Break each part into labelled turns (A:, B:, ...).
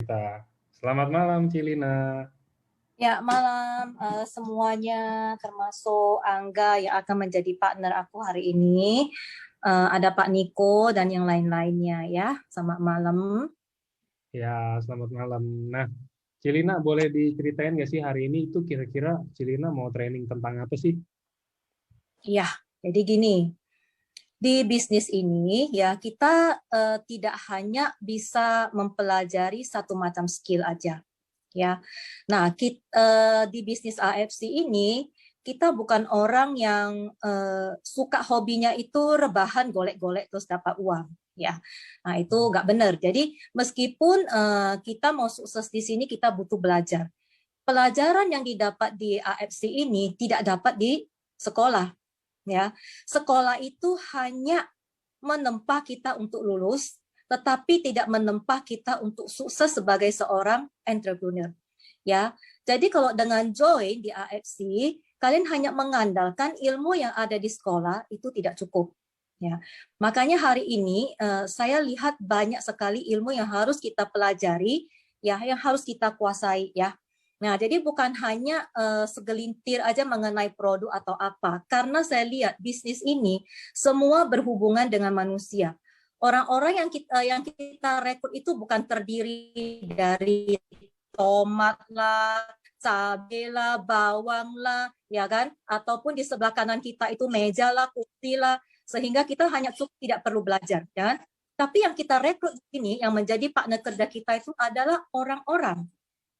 A: kita. Selamat malam, Cilina.
B: Ya, malam semuanya, termasuk Angga yang akan menjadi partner aku hari ini. Ada Pak Niko dan yang lain-lainnya ya. Selamat malam.
A: Ya, selamat malam. Nah, Cilina boleh diceritain nggak sih hari ini itu kira-kira Cilina mau training tentang apa sih?
B: Ya, jadi gini. Di bisnis ini ya kita tidak hanya bisa mempelajari satu macam skill aja ya. Nah, di bisnis AFC ini kita bukan orang yang suka hobinya itu rebahan golek-golek terus dapat uang ya. Nah, itu nggak benar. Jadi meskipun kita mau sukses di sini kita butuh belajar. Pelajaran yang didapat di AFC ini tidak dapat di sekolah ya. Sekolah itu hanya menempa kita untuk lulus, tetapi tidak menempa kita untuk sukses sebagai seorang entrepreneur. Ya, jadi kalau dengan join di AFC, kalian hanya mengandalkan ilmu yang ada di sekolah itu tidak cukup. Ya, makanya hari ini saya lihat banyak sekali ilmu yang harus kita pelajari, ya, yang harus kita kuasai, ya. Nah, jadi bukan hanya segelintir aja mengenai produk atau apa, karena saya lihat bisnis ini semua berhubungan dengan manusia. Orang-orang yang kita rekrut itu bukan terdiri dari tomat lah, cabai lah, bawang lah, ya kan? Ataupun di sebelah kanan kita itu meja lah, kursi lah, sehingga kita hanya cukup tidak perlu belajar, ya kan? Tapi yang kita rekrut ini, yang menjadi partner kerja kita itu adalah orang-orang,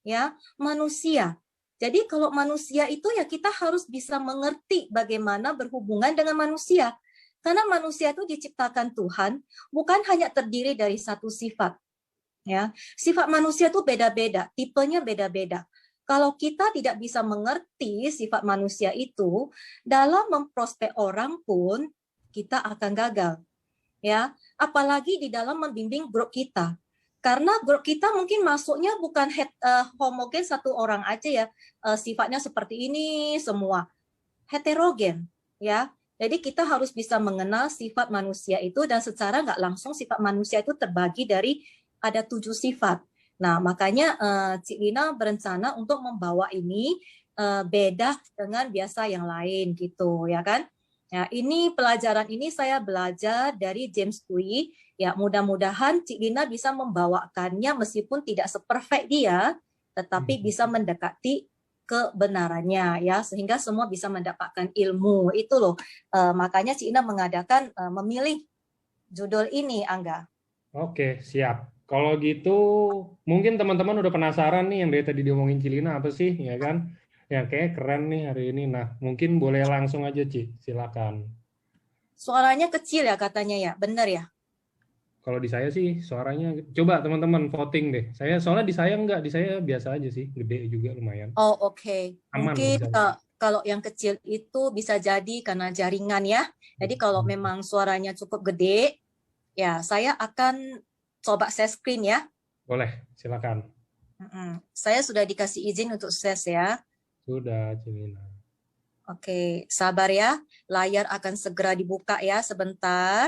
B: ya, manusia. Jadi kalau manusia itu ya kita harus bisa mengerti bagaimana berhubungan dengan manusia. Karena manusia itu diciptakan Tuhan bukan hanya terdiri dari satu sifat. Ya, sifat manusia itu beda-beda, tipenya beda-beda. Kalau kita tidak bisa mengerti sifat manusia itu, dalam memprospek orang pun kita akan gagal. Ya, apalagi di dalam membimbing grup kita. Karena grup kita mungkin masuknya bukan homogen satu orang aja ya, sifatnya seperti ini semua, heterogen ya. Jadi kita harus bisa mengenal sifat manusia itu dan secara nggak langsung sifat manusia itu terbagi dari ada 7 sifat. Nah makanya Cik Lina berencana untuk membawa ini beda dengan biasa yang lain gitu ya kan. Ya, ini pelajaran ini saya belajar dari James Cui. Ya, mudah-mudahan Cik Lina bisa membawakannya meskipun tidak seperfect dia, tetapi bisa mendekati kebenarannya ya, sehingga semua bisa mendapatkan ilmu. Itu loh. Makanya Cik Lina mengadakan memilih judul ini, Angga.
A: Oke, siap. Kalau gitu, mungkin teman-teman udah penasaran nih yang dari tadi diomongin Cilina apa sih, ya kan? Ya, kayak keren nih hari ini. Nah, mungkin boleh langsung aja, Ci. Silakan.
B: Suaranya kecil ya katanya ya, benar ya?
A: Kalau di saya sih suaranya, coba teman-teman voting deh. Saya soalnya di saya enggak, di saya biasa aja sih, gede juga lumayan.
B: Oh oke.
A: Aman
B: Mungkin
A: di saya.
B: kalau yang kecil itu bisa jadi karena jaringan ya. Jadi kalau memang suaranya cukup gede, ya saya akan coba share screen ya.
A: Boleh, silakan.
B: Saya sudah dikasih izin untuk share ya.
A: Sudah, Cilina.
B: Oke, sabar ya. Layar akan segera dibuka ya sebentar.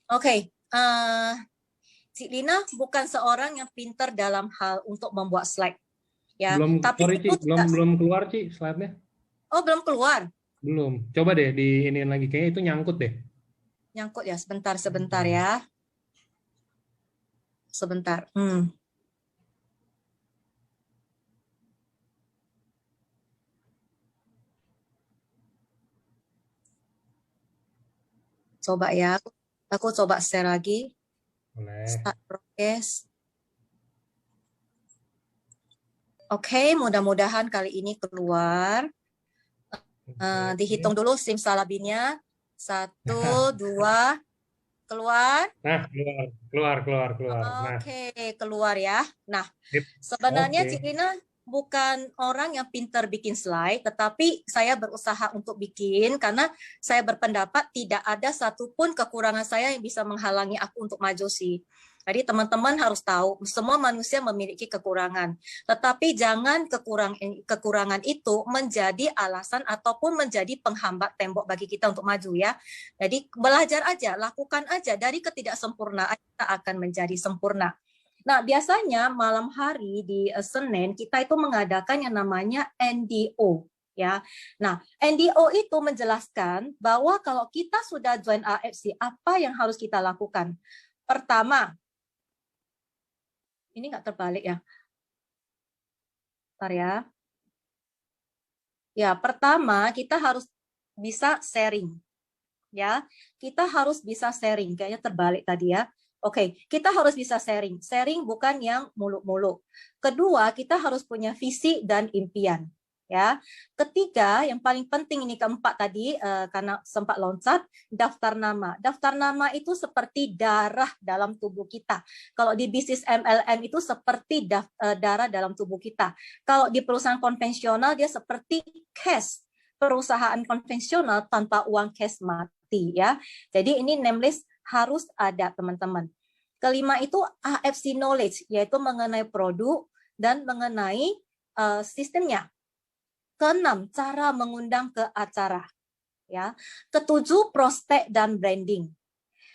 B: Oke, Cik Lina bukan seorang yang pintar dalam hal untuk membuat slide, ya.
A: Belum,
B: Tapi
A: sorry,
B: itu
A: Ci, belum keluar, Ci, slide-nya.
B: Oh, belum keluar.
A: Belum. Coba deh di ini lagi, kayaknya itu nyangkut deh.
B: Nyangkut ya, sebentar ya. Sebentar. Coba ya, aku coba share lagi.
A: Boleh.
B: Start broadcast. Oke, mudah-mudahan kali ini keluar. Dihitung dulu simsalabimnya. 1, 2, keluar.
A: Nah, keluar.
B: Oke, keluar ya. Nah, sebenarnya Cik Lina bukan orang yang pintar bikin slide, tetapi saya berusaha untuk bikin karena saya berpendapat tidak ada satupun kekurangan saya yang bisa menghalangi aku untuk maju sih. Jadi teman-teman harus tahu, semua manusia memiliki kekurangan. Tetapi jangan kekurangan itu menjadi alasan ataupun menjadi penghambat tembok bagi kita untuk maju ya. Jadi belajar aja, lakukan aja. Dari ketidaksempurnaan kita akan menjadi sempurna. Nah, biasanya malam hari di Senin kita itu mengadakan yang namanya NDO. Ya, nah NDO itu menjelaskan bahwa kalau kita sudah join AFC, apa yang harus kita lakukan? Pertama, ini nggak terbalik ya. Bentar ya. Ya, pertama kita harus bisa sharing. Ya, kita harus bisa sharing. Kayaknya terbalik tadi ya. Oke, kita harus bisa sharing. Sharing bukan yang muluk-muluk. Kedua, kita harus punya visi dan impian. Ya, ketiga, yang paling penting ini keempat tadi karena sempat loncat, daftar nama. Daftar nama itu seperti darah dalam tubuh kita. Kalau di bisnis MLM itu seperti darah dalam tubuh kita. Kalau di perusahaan konvensional dia seperti cash. Perusahaan konvensional tanpa uang cash mati ya. Jadi ini name list harus ada teman-teman. Kelima itu AFC knowledge, yaitu mengenai produk dan mengenai sistemnya. Keenam, cara mengundang ke acara. Ya. Ketujuh, prospek dan branding.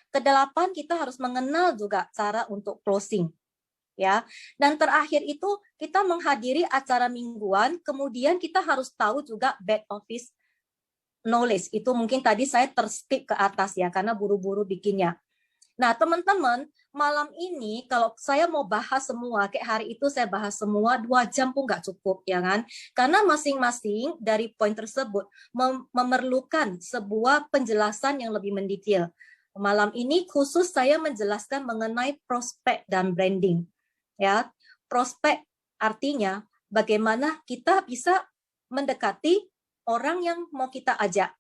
B: Kedelapan, kita harus mengenal juga cara untuk closing. Ya. Dan terakhir itu kita menghadiri acara mingguan, kemudian kita harus tahu juga back office knowledge. Itu mungkin tadi saya terskip ke atas ya, karena buru-buru bikinnya. Nah, teman-teman, malam ini kalau saya mau bahas semua, kayak hari itu saya bahas semua, 2 jam pun nggak cukup, ya kan? Karena masing-masing dari poin tersebut memerlukan sebuah penjelasan yang lebih mendetail. Malam ini khusus saya menjelaskan mengenai prospek dan branding. Ya, prospek artinya bagaimana kita bisa mendekati orang yang mau kita ajak.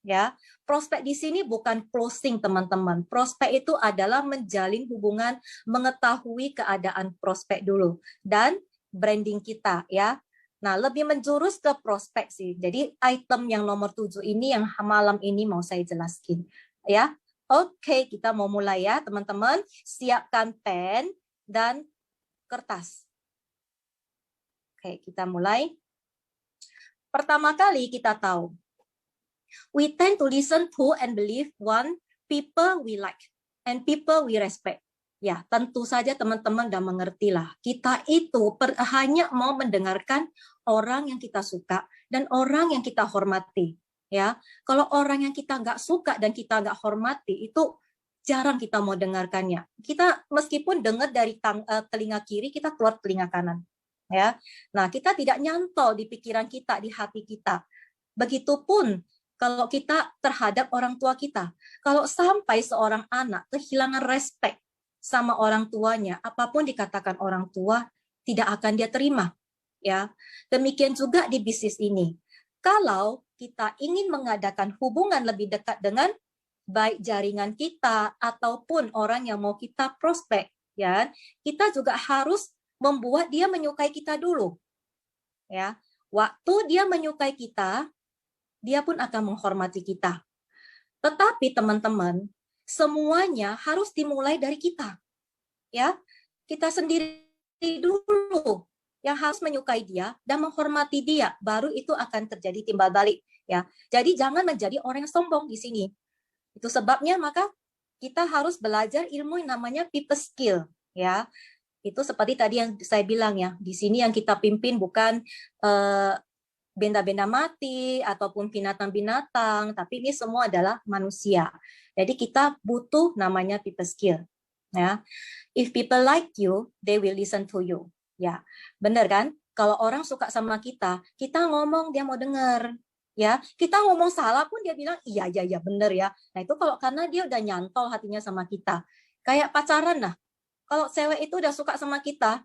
B: Ya, prospek di sini bukan closing teman-teman. Prospek itu adalah menjalin hubungan, mengetahui keadaan prospek dulu dan branding kita ya. Nah, lebih menjurus ke prospek sih. Jadi item yang nomor 7 ini yang malam ini mau saya jelaskan ya. Oke, kita mau mulai ya teman-teman. Siapkan pen dan kertas. Oke, kita mulai. Pertama kali kita tahu we tend to listen to and believe one people we like and people we respect. Ya, tentu saja teman-teman udah mengerti lah. Kita itu hanya mau mendengarkan orang yang kita suka dan orang yang kita hormati. Ya, kalau orang yang kita nggak suka dan kita nggak hormati itu jarang kita mau dengarkannya. Kita meskipun dengar dari telinga kiri, kita keluar telinga kanan. Ya, nah kita tidak nyantol di pikiran kita, di hati kita. Begitupun kalau kita terhadap orang tua kita. Kalau sampai seorang anak kehilangan respect sama orang tuanya, apapun dikatakan orang tua, tidak akan dia terima. Ya, demikian juga di bisnis ini. Kalau kita ingin mengadakan hubungan lebih dekat dengan baik jaringan kita ataupun orang yang mau kita prospek, ya, kita juga harus membuat dia menyukai kita dulu. Ya, waktu dia menyukai kita, dia pun akan menghormati kita. Tetapi teman-teman, semuanya harus dimulai dari kita. Ya, kita sendiri dulu yang harus menyukai dia dan menghormati dia, baru itu akan terjadi timbal balik. Ya, jadi jangan menjadi orang yang sombong di sini. Itu sebabnya maka kita harus belajar ilmu yang namanya people skill. Ya, itu seperti tadi yang saya bilang ya. Di sini yang kita pimpin bukan benda-benda mati ataupun binatang-binatang, tapi ini semua adalah manusia. Jadi kita butuh namanya people skill. Ya, if people like you, they will listen to you. Ya, benar kan? Kalau orang suka sama kita ngomong dia mau dengar. Ya, kita ngomong salah pun dia bilang iya benar ya. Nah itu kalau karena dia udah nyantol hatinya sama kita. Kayak pacaran lah. Kalau cewek itu udah suka sama kita,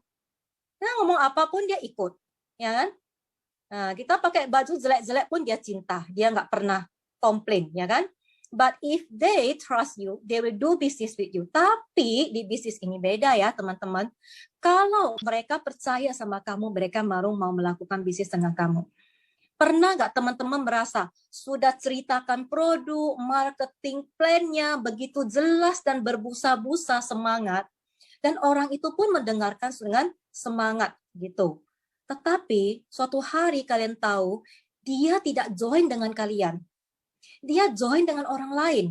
B: nah ngomong apapun dia ikut, ya kan? Nah, kita pakai baju jelek-jelek pun dia cinta, dia nggak pernah komplain, ya kan? But if they trust you, they will do business with you. Tapi di bisnis ini beda ya teman-teman. Kalau mereka percaya sama kamu, mereka mau melakukan bisnis dengan kamu. Pernah nggak teman-teman merasa sudah ceritakan produk, marketing plan-nya begitu jelas dan berbusa-busa semangat, Dan orang itu pun mendengarkan dengan semangat gitu. Tetapi suatu hari kalian tahu, dia tidak join dengan kalian. Dia join dengan orang lain.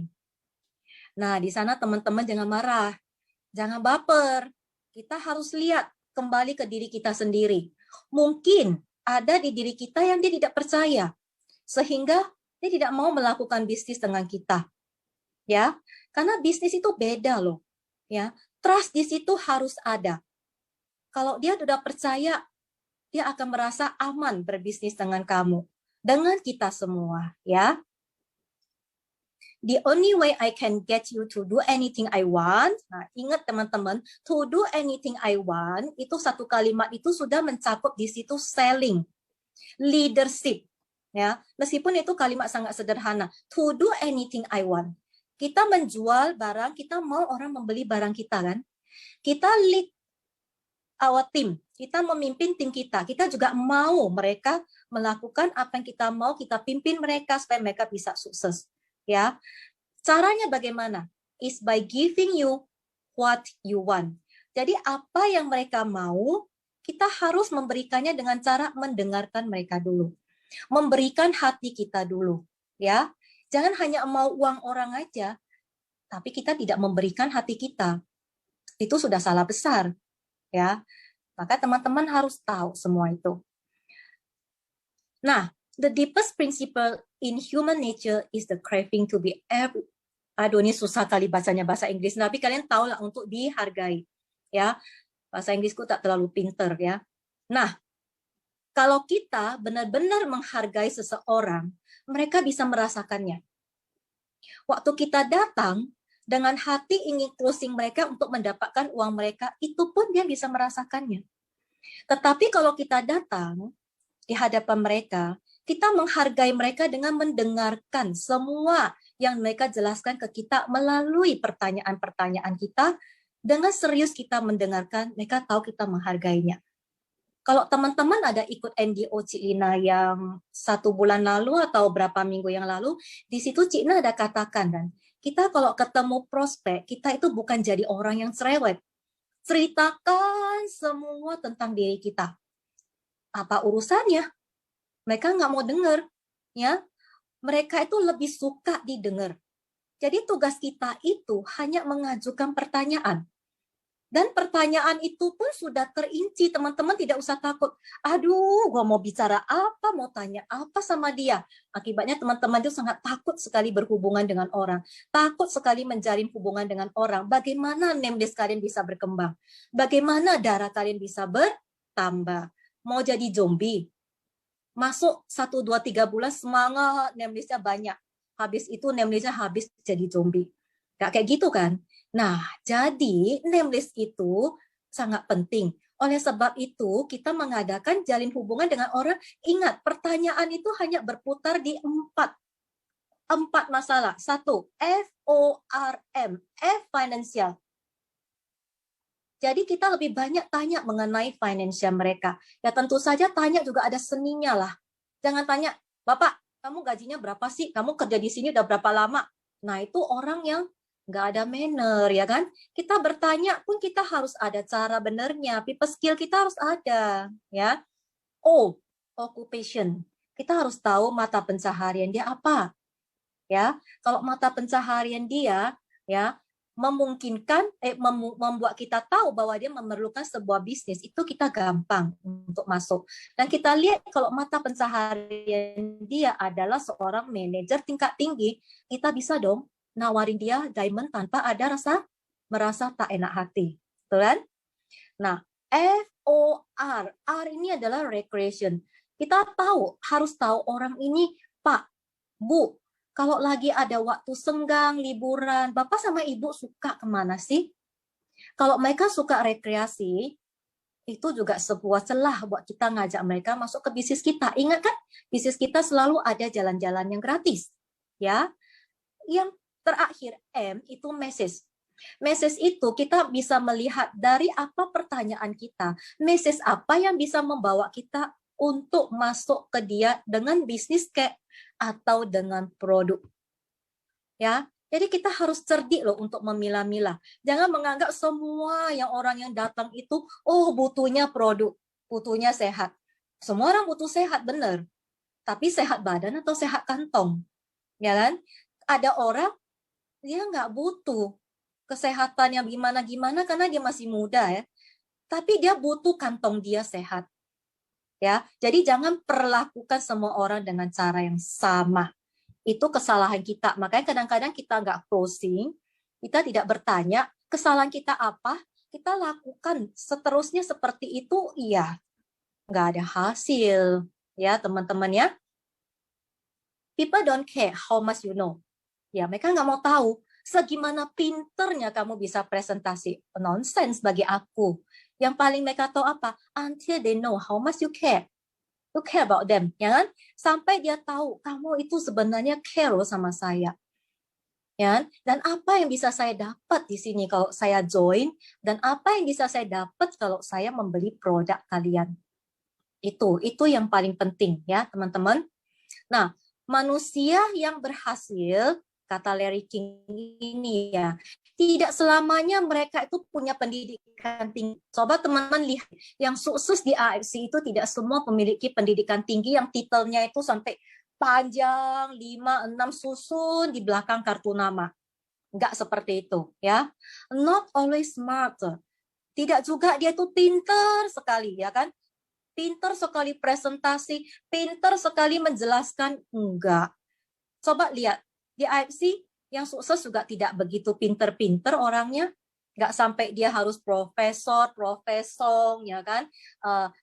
B: Nah, di sana teman-teman jangan marah, jangan baper. Kita harus lihat kembali ke diri kita sendiri. Mungkin ada di diri kita yang dia tidak percaya, sehingga dia tidak mau melakukan bisnis dengan kita. Ya, karena bisnis itu beda loh. Ya, trust di situ harus ada. Kalau dia sudah percaya, dia akan merasa aman berbisnis dengan kamu, dengan kita semua, ya. The only way I can get you to do anything I want. Nah, ingat teman-teman, to do anything I want, itu satu kalimat itu sudah mencakup di situ selling, leadership. Ya, meskipun itu kalimat sangat sederhana. To do anything I want. Kita menjual barang, kita mau orang membeli barang kita kan. Kita lead our team, kita memimpin tim kita. Kita juga mau mereka melakukan apa yang kita mau, kita pimpin mereka supaya mereka bisa sukses. Ya, caranya bagaimana? Is by giving you what you want. Jadi apa yang mereka mau, kita harus memberikannya dengan cara mendengarkan mereka dulu, memberikan hati kita dulu. Ya, jangan hanya mau uang orang aja, tapi kita tidak memberikan hati kita. Itu sudah salah besar. Ya, maka teman-teman harus tahu semua itu. Nah, the deepest principle in human nature is the craving to be every. Aduh, ini susah kali bacanya bahasa Inggris, tapi kalian tahu lah untuk dihargai. Ya, bahasa Inggrisku tak terlalu pinter ya. Nah, kalau kita benar-benar menghargai seseorang, mereka bisa merasakannya. Waktu kita datang dengan hati ingin closing mereka untuk mendapatkan uang mereka, itu pun dia bisa merasakannya. Tetapi kalau kita datang di hadapan mereka, kita menghargai mereka dengan mendengarkan semua yang mereka jelaskan ke kita melalui pertanyaan-pertanyaan kita. Dengan serius kita mendengarkan, mereka tahu kita menghargainya. Kalau teman-teman ada ikut NDO Cik Lina yang 1 bulan lalu atau berapa minggu yang lalu, di situ Cik Lina ada katakan kan, kita kalau ketemu prospek, kita itu bukan jadi orang yang cerewet. Ceritakan semua tentang diri kita. Apa urusannya? Mereka nggak mau dengar, ya. Mereka itu lebih suka didengar. Jadi tugas kita itu hanya mengajukan pertanyaan. Dan pertanyaan itu pun sudah terinci, teman-teman tidak usah takut. Aduh, gua mau bicara apa, mau tanya apa sama dia. Akibatnya teman-teman itu sangat takut sekali berhubungan dengan orang. Takut sekali menjalin hubungan dengan orang. Bagaimana name list kalian bisa berkembang? Bagaimana darah kalian bisa bertambah? Mau jadi zombie? Masuk 1, 2, 3 bulan semangat, name listnya banyak. Habis itu name listnya habis jadi zombie. Gak kayak gitu kan? Nah, jadi name list itu sangat penting. Oleh sebab itu, kita mengadakan jalin hubungan dengan orang. Ingat, pertanyaan itu hanya berputar di 4 masalah. 1, FORM, F financial. Jadi kita lebih banyak tanya mengenai financial mereka. Ya tentu saja tanya juga ada seninya lah. Jangan tanya, Bapak, kamu gajinya berapa sih? Kamu kerja di sini udah berapa lama? Nah, itu orang yang nggak ada manner, ya kan? Kita bertanya pun kita harus ada cara benernya. People skill kita harus ada, ya. O, occupation. Kita harus tahu mata pencaharian dia apa. Ya, kalau mata pencaharian dia, ya, memungkinkan membuat kita tahu bahwa dia memerlukan sebuah bisnis, itu kita gampang untuk masuk. Dan kita lihat kalau mata pencaharian dia adalah seorang manajer tingkat tinggi, kita bisa dong nawarin dia diamond tanpa ada merasa tak enak hati. Betul kan? Nah, FOR, R ini adalah recreation. Kita harus tahu orang ini, Pak, Bu, kalau lagi ada waktu senggang, liburan, Bapak sama Ibu suka kemana sih? Kalau mereka suka rekreasi, itu juga sebuah celah buat kita ngajak mereka masuk ke bisnis kita. Ingat kan, bisnis kita selalu ada jalan-jalan yang gratis. Ya, yang terakhir M itu message. Message itu kita bisa melihat dari apa pertanyaan kita. Message apa yang bisa membawa kita untuk masuk ke dia dengan bisnis kayak atau dengan produk. Ya. Jadi kita harus cerdik loh untuk memilah-milah. Jangan menganggap semua orang yang datang itu, butuhnya produk, butuhnya sehat. Semua orang butuh sehat, benar. Tapi sehat badan atau sehat kantong? Ya kan? Ada orang, dia nggak butuh kesehatan yang gimana-gimana karena dia masih muda ya. Tapi dia butuh kantong dia sehat. Ya, jadi jangan perlakukan semua orang dengan cara yang sama. Itu kesalahan kita. Makanya kadang-kadang kita nggak closing, kita tidak bertanya kesalahan kita apa, kita lakukan seterusnya seperti itu, iya, nggak ada hasil. Ya, teman-teman ya. People don't care how much you know. Ya, mereka nggak mau tahu segimana pinternya kamu bisa presentasi. Nonsense bagi aku. Yang paling mereka tahu apa? Until they know how much you care. You care about them, ya kan? Sampai dia tahu kamu itu sebenarnya care loh sama saya. Ya, dan apa yang bisa saya dapat di sini kalau saya join, dan apa yang bisa saya dapat kalau saya membeli produk kalian. Itu yang paling penting ya, teman-teman. Nah, manusia yang berhasil, kata Larry King ini ya, tidak selamanya mereka itu punya pendidikan tinggi. Coba teman-teman lihat, yang sukses di AFC itu tidak semua memiliki pendidikan tinggi yang titelnya itu sampai panjang, 5-6 susun di belakang kartu nama. Enggak seperti itu, ya. Not always smart. Tidak juga dia itu pintar sekali, ya kan? Pintar sekali presentasi, pintar sekali menjelaskan, enggak. Coba lihat, di AFC yang sukses juga tidak begitu pintar-pintar orangnya, nggak sampai dia harus profesor, ya kan?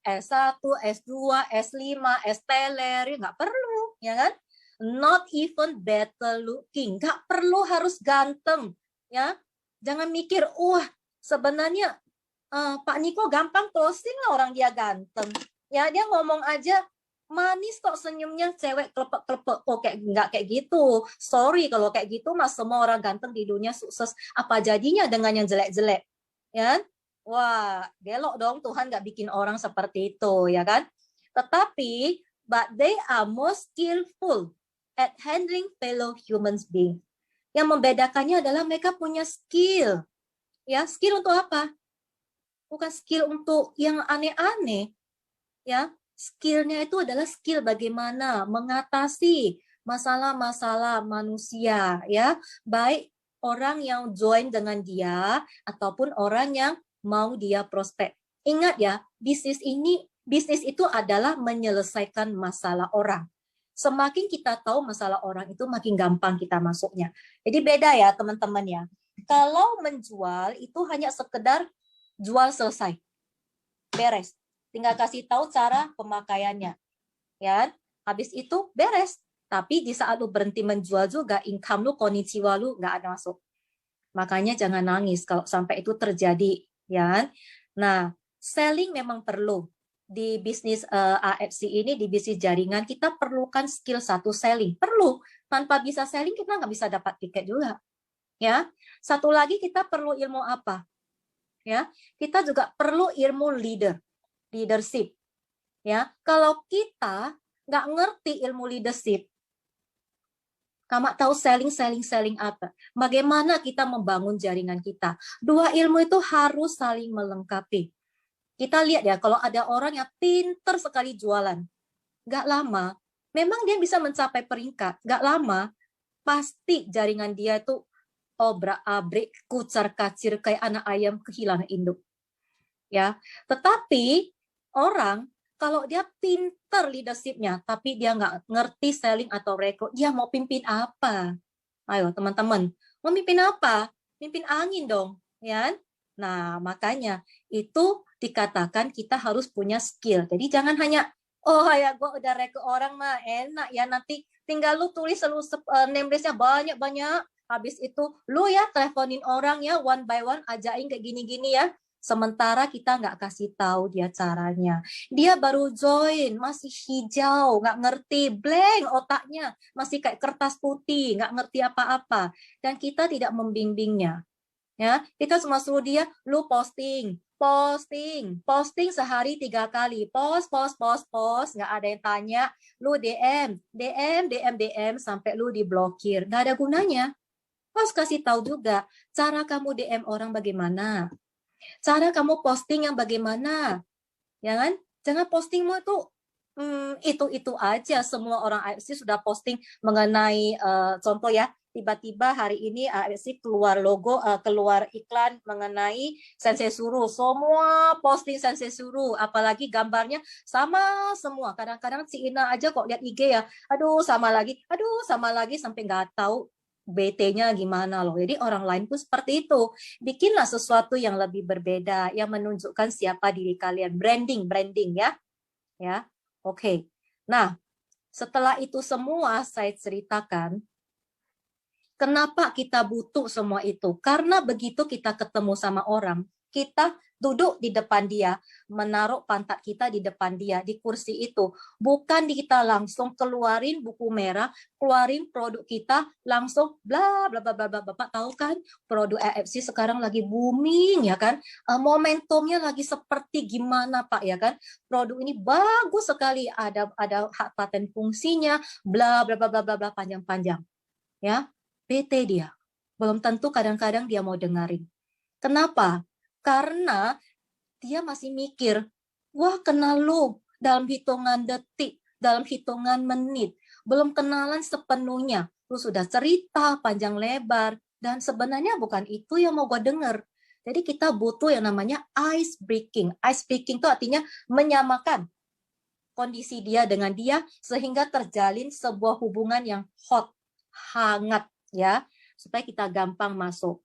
B: S1, S2, S5, S-teler, nggak perlu, ya kan? Not even better looking, nggak perlu harus ganteng, ya. Jangan mikir, sebenarnya Pak Niko gampang closing lah orang dia ganteng. Ya, dia ngomong aja manis kok senyumnya, cewek klepek-klepek. Nggak kayak gitu. Sorry kalau kayak gitu mas, semua orang ganteng di dunia sukses. Apa jadinya dengan yang jelek-jelek? Ya, wah, gelok dong, Tuhan nggak bikin orang seperti itu, ya kan? Tetapi, but they are more skillful at handling fellow human beings. Yang membedakannya adalah mereka punya skill. Ya, skill untuk apa? Bukan skill untuk yang aneh-aneh. Ya, skillnya itu adalah skill bagaimana mengatasi masalah-masalah manusia, ya, baik orang yang join dengan dia ataupun orang yang mau dia prospek. Ingat ya, bisnis itu adalah menyelesaikan masalah orang. Semakin kita tahu masalah orang itu makin gampang kita masuknya. Jadi beda ya teman-teman ya. Kalau menjual itu hanya sekedar jual selesai, beres. Tinggal kasih tahu cara pemakaiannya, ya. Habis itu beres. Tapi di saat lu berhenti menjual juga, income lu, konnichiwa lu nggak ada masuk. Makanya jangan nangis kalau sampai itu terjadi, ya. Nah, selling memang perlu di bisnis AFC ini, di bisnis jaringan kita perlukan skill satu selling. Perlu. Tanpa bisa selling kita nggak bisa dapat tiket juga, ya. Satu lagi kita perlu ilmu apa? Ya, kita juga perlu ilmu leadership. Ya, kalau kita nggak ngerti ilmu leadership, kamu tahu selling apa? Bagaimana kita membangun jaringan kita? Dua ilmu itu harus saling melengkapi. Kita lihat ya, kalau ada orang yang pinter sekali jualan, nggak lama, memang dia bisa mencapai peringkat, nggak lama, pasti jaringan dia itu obrak-abrik, kucar-kacir kayak anak ayam kehilangan induk. Ya, tetapi orang kalau dia pinter leadership-nya, tapi dia nggak ngerti selling atau rekrut, dia mau pimpin apa? Ayo teman-teman, mau pimpin apa? Pimpin angin dong, ya? Nah, makanya itu dikatakan kita harus punya skill. Jadi jangan hanya, ya gue udah rekrut orang mah enak ya, nanti tinggal lu tulis name list-nya banyak-banyak. Habis itu lu ya teleponin orang ya one by one, ajain kayak gini-gini ya. Sementara kita nggak kasih tahu dia caranya. Dia baru join, masih hijau, nggak ngerti, blank otaknya, masih kayak kertas putih, nggak ngerti apa-apa. Dan kita tidak membimbingnya. Ya, kita cuma suruh dia, lu posting sehari 3 kali, post, nggak ada yang tanya, lu DM sampai lu diblokir, nggak ada gunanya. Harus kasih tahu juga cara kamu DM orang bagaimana, cara kamu posting yang bagaimana, ya kan? Jangan postingmu itu aja. Semua orang AFC sudah posting mengenai contoh ya, tiba-tiba hari ini AFC keluar logo, keluar iklan mengenai Sensei Suru. Semua posting Sensei Suru, apalagi gambarnya sama semua. Kadang-kadang si Ina aja kok lihat IG ya, aduh sama lagi sampai nggak tahu BT-nya gimana loh. Jadi orang lain pun seperti itu. Bikinlah sesuatu yang lebih berbeda, yang menunjukkan siapa diri kalian. Branding ya. Ya. Oke. Nah, setelah itu semua saya ceritakan, kenapa kita butuh semua itu? Karena begitu kita ketemu sama orang, kita duduk di depan dia, menaruh pantat kita di depan dia, di kursi itu. Bukan kita langsung keluarin buku merah, keluarin produk kita, langsung bla bla bla bla bla. Bapak tahu kan, produk AFC sekarang lagi booming ya kan? Momentumnya lagi seperti gimana Pak ya kan? Produk ini bagus sekali, ada hak paten fungsinya, bla bla bla bla bla panjang-panjang. Ya, PT dia. Belum tentu kadang-kadang dia mau dengerin. Kenapa? Karena dia masih mikir, wah kenal lu dalam hitungan detik, dalam hitungan menit. Belum kenalan sepenuhnya. Lu sudah cerita panjang lebar. Dan sebenarnya bukan itu yang mau gue denger. Jadi kita butuh yang namanya ice breaking. Ice breaking itu artinya menyamakan kondisi dia dengan dia sehingga terjalin sebuah hubungan yang hot, hangat ya, supaya kita gampang masuk.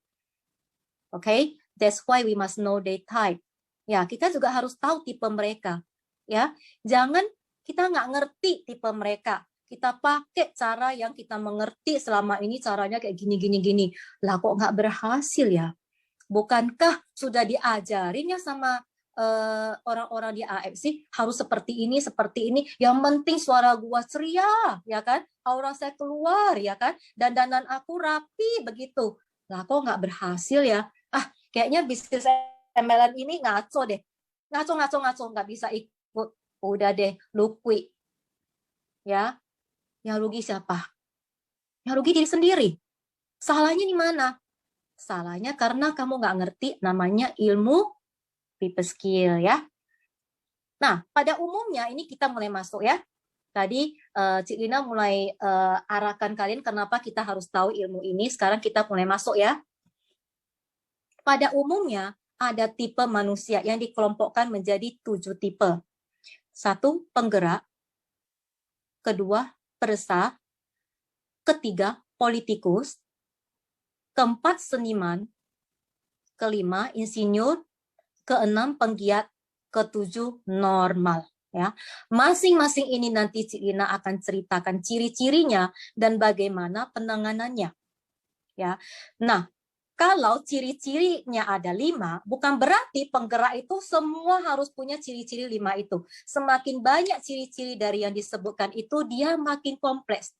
B: Oke, that's why we must know their type. Ya, kita juga harus tahu tipe mereka. Ya, jangan kita nggak ngerti tipe mereka. Kita pakai cara yang kita mengerti selama ini caranya kayak gini. Lah kok nggak berhasil ya? Bukankah sudah diajarin ya sama orang-orang di AFC harus seperti ini. Yang penting suara gua ceria, ya kan? Aura saya keluar, ya kan? Dandanan aku rapi begitu. Lah kok nggak berhasil ya? Kayaknya bisnis MLM ini ngaco deh. Ngaco, nggak bisa ikut. Udah deh, lu quit. Ya, yang rugi siapa? Yang rugi diri sendiri. Salahnya di mana? Salahnya karena kamu nggak ngerti namanya ilmu people skill ya. Nah, pada umumnya ini kita mulai masuk ya. Tadi Cik Lina mulai arahkan kalian kenapa kita harus tahu ilmu ini. Sekarang kita mulai masuk ya. Pada umumnya ada tipe manusia yang dikelompokkan menjadi 7 tipe. 1, penggerak. 2, peresah. 3, politikus. 4, seniman. 5, insinyur. 6, penggiat. 7, normal. Ya, masing-masing ini nanti Cik Lina akan ceritakan ciri-cirinya dan bagaimana penanganannya. Ya, nah kalau ciri-cirinya ada 5, bukan berarti penggerak itu semua harus punya ciri-ciri 5 itu. Semakin banyak ciri-ciri dari yang disebutkan itu, dia makin kompleks.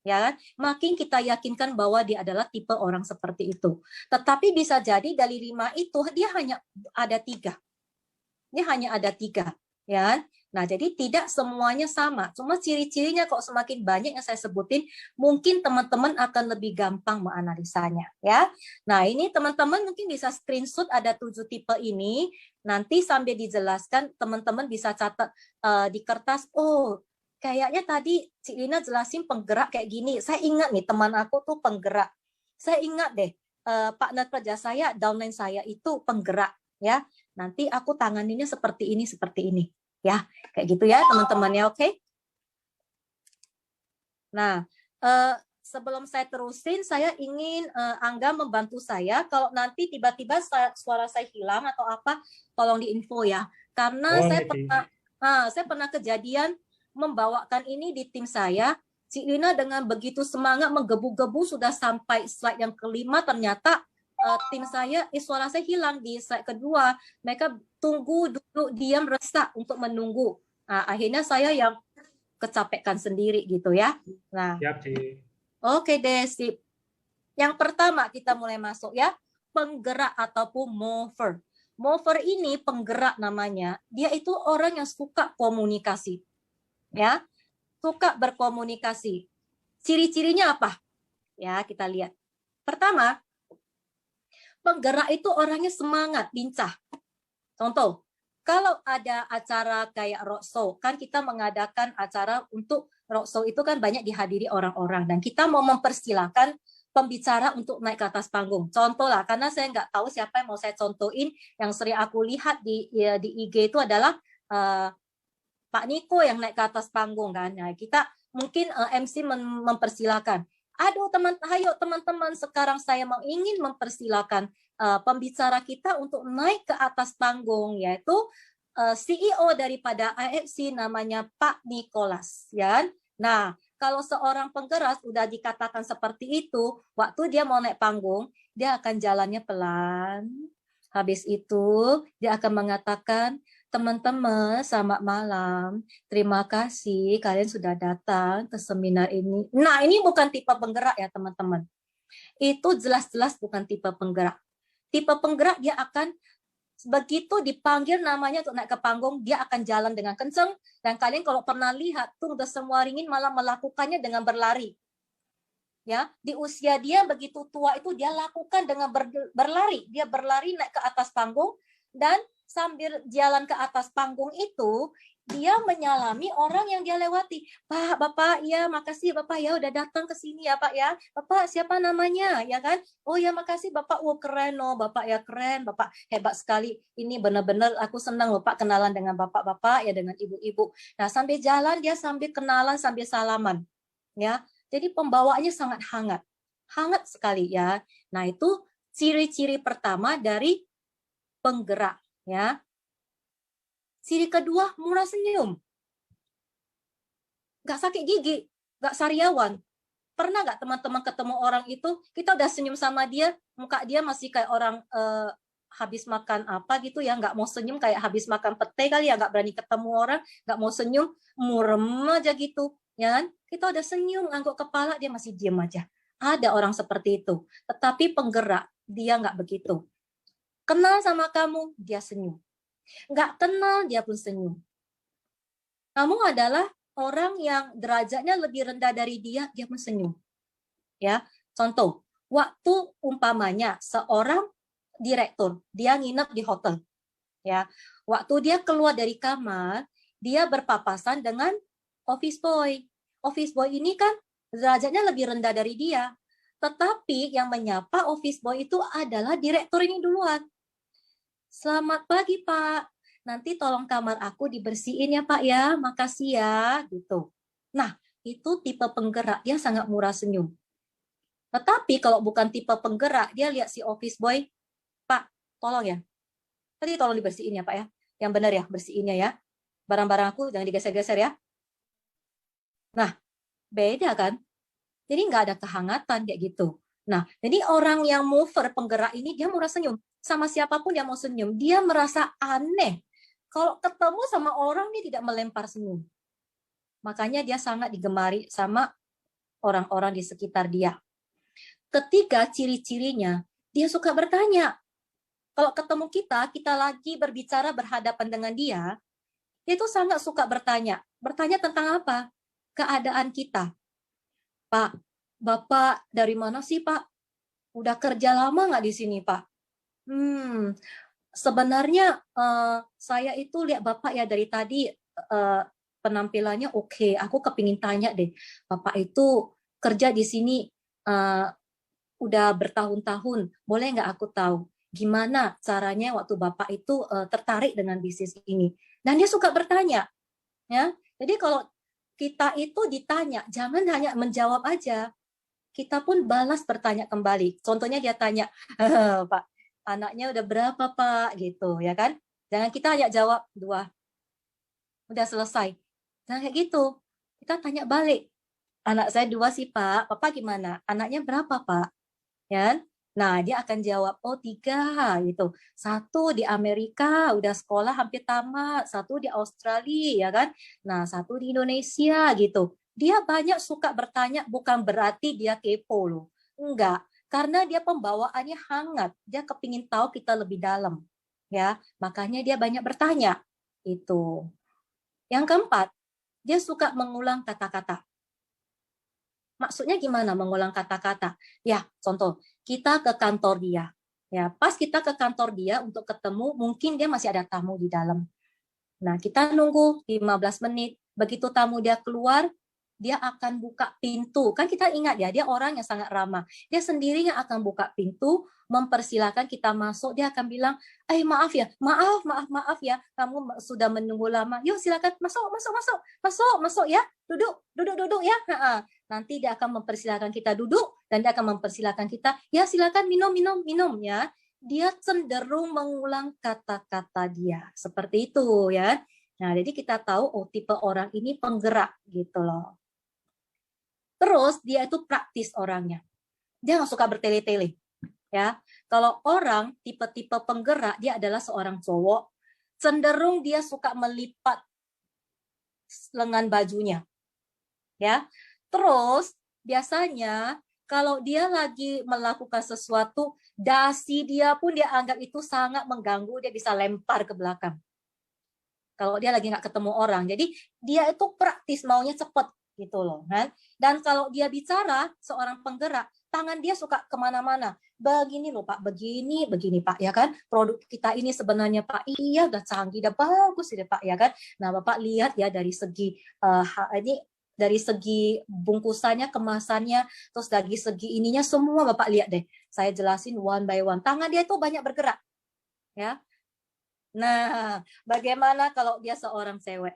B: Ya kan? Makin kita yakinkan bahwa dia adalah tipe orang seperti itu. Tetapi bisa jadi dari 5 itu, dia hanya ada 3. Dia hanya ada 3. Ya. Nah, jadi tidak semuanya sama. Cuma ciri-cirinya kok semakin banyak yang saya sebutin, mungkin teman-teman akan lebih gampang menganalisanya. Ya. Nah, ini teman-teman mungkin bisa screenshot ada 7 tipe ini. Nanti sambil dijelaskan, teman-teman bisa catat di kertas, oh, kayaknya tadi Cik Lina jelasin penggerak kayak gini. Saya ingat nih, teman aku tuh penggerak. Saya ingat deh, partner kerja saya, downline saya itu penggerak. Ya, nanti aku tanganinnya seperti ini. Ya, kayak gitu ya teman-temannya, oke? Nah, sebelum saya terusin, saya ingin Angga membantu saya. Kalau nanti tiba-tiba suara saya hilang atau apa, tolong diinfo ya. Karena saya pernah kejadian membawakan ini di tim saya. Cik Lina dengan begitu semangat menggebu-gebu sudah sampai slide yang kelima, ternyata tim saya, suara saya hilang di slide kedua. Mereka tunggu, duduk, diam, resah untuk menunggu. Nah, akhirnya saya yang kecapekan sendiri gitu ya. Nah, oke deh, sip. Yang pertama kita mulai masuk ya, penggerak ataupun mover. Mover ini penggerak namanya. Dia itu orang yang suka komunikasi. Ya, suka berkomunikasi. Ciri-cirinya apa? Ya, kita lihat. Pertama, penggerak itu orangnya semangat, lincah. Contoh, kalau ada acara kayak roadshow, kan kita mengadakan acara untuk roadshow itu kan banyak dihadiri orang-orang, dan kita mau mempersilahkan pembicara untuk naik ke atas panggung. Contoh lah, karena saya nggak tahu siapa yang mau saya contohin, yang sering aku lihat di IG itu adalah Pak Niko yang naik ke atas panggung kan. Nah, kita mungkin MC mempersilahkan. Aduh ayo teman-teman, sekarang saya ingin mempersilahkan pembicara kita untuk naik ke atas panggung, yaitu CEO daripada AFC namanya Pak Nicholas, ya. Nah, kalau seorang penggerak udah dikatakan seperti itu, waktu dia mau naik panggung, dia akan jalannya pelan. Habis itu, dia akan mengatakan, teman-teman, selamat malam. Terima kasih kalian sudah datang ke seminar ini. Nah, ini bukan tipe penggerak ya, teman-teman. Itu jelas-jelas bukan tipe penggerak. Tipe penggerak dia akan begitu dipanggil namanya untuk naik ke panggung, dia akan jalan dengan kenceng. Dan kalian kalau pernah lihat tuh udah semua ringin malah melakukannya dengan berlari. Ya, di usia dia begitu tua itu dia lakukan dengan berlari. Dia berlari naik ke atas panggung, dan sambil jalan ke atas panggung itu dia menyalami orang yang dia lewati. Pak, Bapak, ya makasih Bapak ya udah datang ke sini ya Pak ya. Bapak siapa namanya ya kan? Oh ya makasih Bapak, keren loh Bapak ya, keren Bapak, hebat sekali. Ini benar-benar aku senang loh Pak kenalan dengan Bapak-bapak ya, dengan ibu-ibu. Nah, sambil jalan dia sambil kenalan sambil salaman. Ya, jadi pembawaannya sangat hangat. Hangat sekali ya. Nah, itu ciri-ciri pertama dari penggerak ya. Ciri kedua, murah senyum. Nggak sakit gigi, nggak sariawan. Pernah nggak teman-teman ketemu orang itu, kita udah senyum sama dia, muka dia masih kayak orang habis makan apa gitu ya, nggak mau senyum, kayak habis makan pete kali ya, nggak berani ketemu orang, nggak mau senyum, murem aja gitu. Ya kan? Kita udah senyum, angguk kepala, dia masih diam aja. Ada orang seperti itu. Tetapi penggerak, dia nggak begitu. Kenal sama kamu, dia senyum. Nggak kenal, dia pun senyum. Kamu adalah orang yang derajatnya lebih rendah dari dia, dia pun senyum. Ya, contoh, waktu umpamanya seorang direktur, dia nginep di hotel. Ya, waktu dia keluar dari kamar, dia berpapasan dengan office boy. Office boy ini kan derajatnya lebih rendah dari dia. Tetapi yang menyapa office boy itu adalah direktur ini duluan. Selamat pagi, Pak. Nanti tolong kamar aku dibersihin ya, Pak ya. Makasih ya, gitu. Nah, itu tipe penggerak, dia sangat murah senyum. Tetapi kalau bukan tipe penggerak, dia lihat si office boy, Pak, tolong ya. Tadi tolong dibersihin ya, Pak ya. Yang benar ya, bersihinnya ya. Barang-barang aku jangan digeser-geser ya. Nah, beda kan? Jadi nggak ada kehangatan kayak gitu. Nah, jadi orang yang mover, penggerak ini, dia murah senyum. Sama siapapun yang mau senyum, dia merasa aneh. Kalau ketemu sama orang, dia tidak melempar senyum. Makanya dia sangat digemari sama orang-orang di sekitar dia. Ketiga, ciri-cirinya, dia suka bertanya. Kalau ketemu kita lagi berbicara berhadapan dengan dia itu sangat suka bertanya. Bertanya tentang apa? Keadaan kita. Pak, Bapak dari mana sih, Pak? Udah kerja lama nggak di sini, Pak? Sebenarnya saya itu lihat Bapak ya dari tadi penampilannya oke. Aku kepingin tanya deh, Bapak itu kerja di sini udah bertahun-tahun. Boleh nggak aku tahu gimana caranya waktu Bapak itu tertarik dengan bisnis ini? Dan dia suka bertanya, ya. Jadi kalau kita itu ditanya, jangan hanya menjawab aja. Kita pun balas bertanya kembali. Contohnya dia tanya, Pak, anaknya udah berapa Pak? Gitu, ya kan? Jangan kita hanya jawab 2. Udah selesai. Jangan kayak gitu. Kita tanya balik. Anak saya 2 sih Pak. Papa gimana? Anaknya berapa Pak? Ya. Nah, dia akan jawab, oh 3 gitu. 1 di Amerika, udah sekolah hampir tamat. 1 di Australia, ya kan? Nah, 1 di Indonesia gitu. Dia banyak suka bertanya, bukan berarti dia kepo loh. Enggak, karena dia pembawaannya hangat. Dia kepingin tahu kita lebih dalam. Ya, makanya dia banyak bertanya. Itu. Yang keempat, dia suka mengulang kata-kata. Maksudnya gimana mengulang kata-kata? Ya, contoh, kita ke kantor dia. Ya, pas kita ke kantor dia untuk ketemu, mungkin dia masih ada tamu di dalam. Nah, kita nunggu 15 menit. Begitu tamu dia keluar, dia akan buka pintu. Kan kita ingat ya, dia orang yang sangat ramah. Dia sendiri yang akan buka pintu, mempersilahkan kita masuk. Dia akan bilang, maaf ya, maaf ya, kamu sudah menunggu lama. Yuk silakan masuk ya, duduk ya. Nanti dia akan mempersilahkan kita duduk, dan dia akan mempersilahkan kita, ya silakan minum ya. Dia cenderung mengulang kata-kata dia. Seperti itu ya. Nah, jadi kita tahu, oh tipe orang ini penggerak gitu loh. Terus dia itu praktis orangnya. Dia nggak suka bertele-tele. Ya, kalau orang tipe-tipe penggerak, dia adalah seorang cowok, cenderung dia suka melipat lengan bajunya. Ya. Terus biasanya kalau dia lagi melakukan sesuatu, dasi dia pun dia anggap itu sangat mengganggu, dia bisa lempar ke belakang. Kalau dia lagi nggak ketemu orang. Jadi dia itu praktis, maunya cepet gitu loh. Kan? Dan kalau dia bicara, seorang penggerak, tangan dia suka kemana-mana. Begini loh Pak, begini Pak, ya kan? Produk kita ini sebenarnya Pak, iya udah canggih, udah bagus ya Pak, ya kan? Nah Bapak lihat ya dari segi ini, dari segi bungkusannya, kemasannya, terus dari segi ininya, semua Bapak lihat deh. Saya jelasin one by one. Tangan dia itu banyak bergerak. Ya. Nah, bagaimana kalau dia seorang cewek?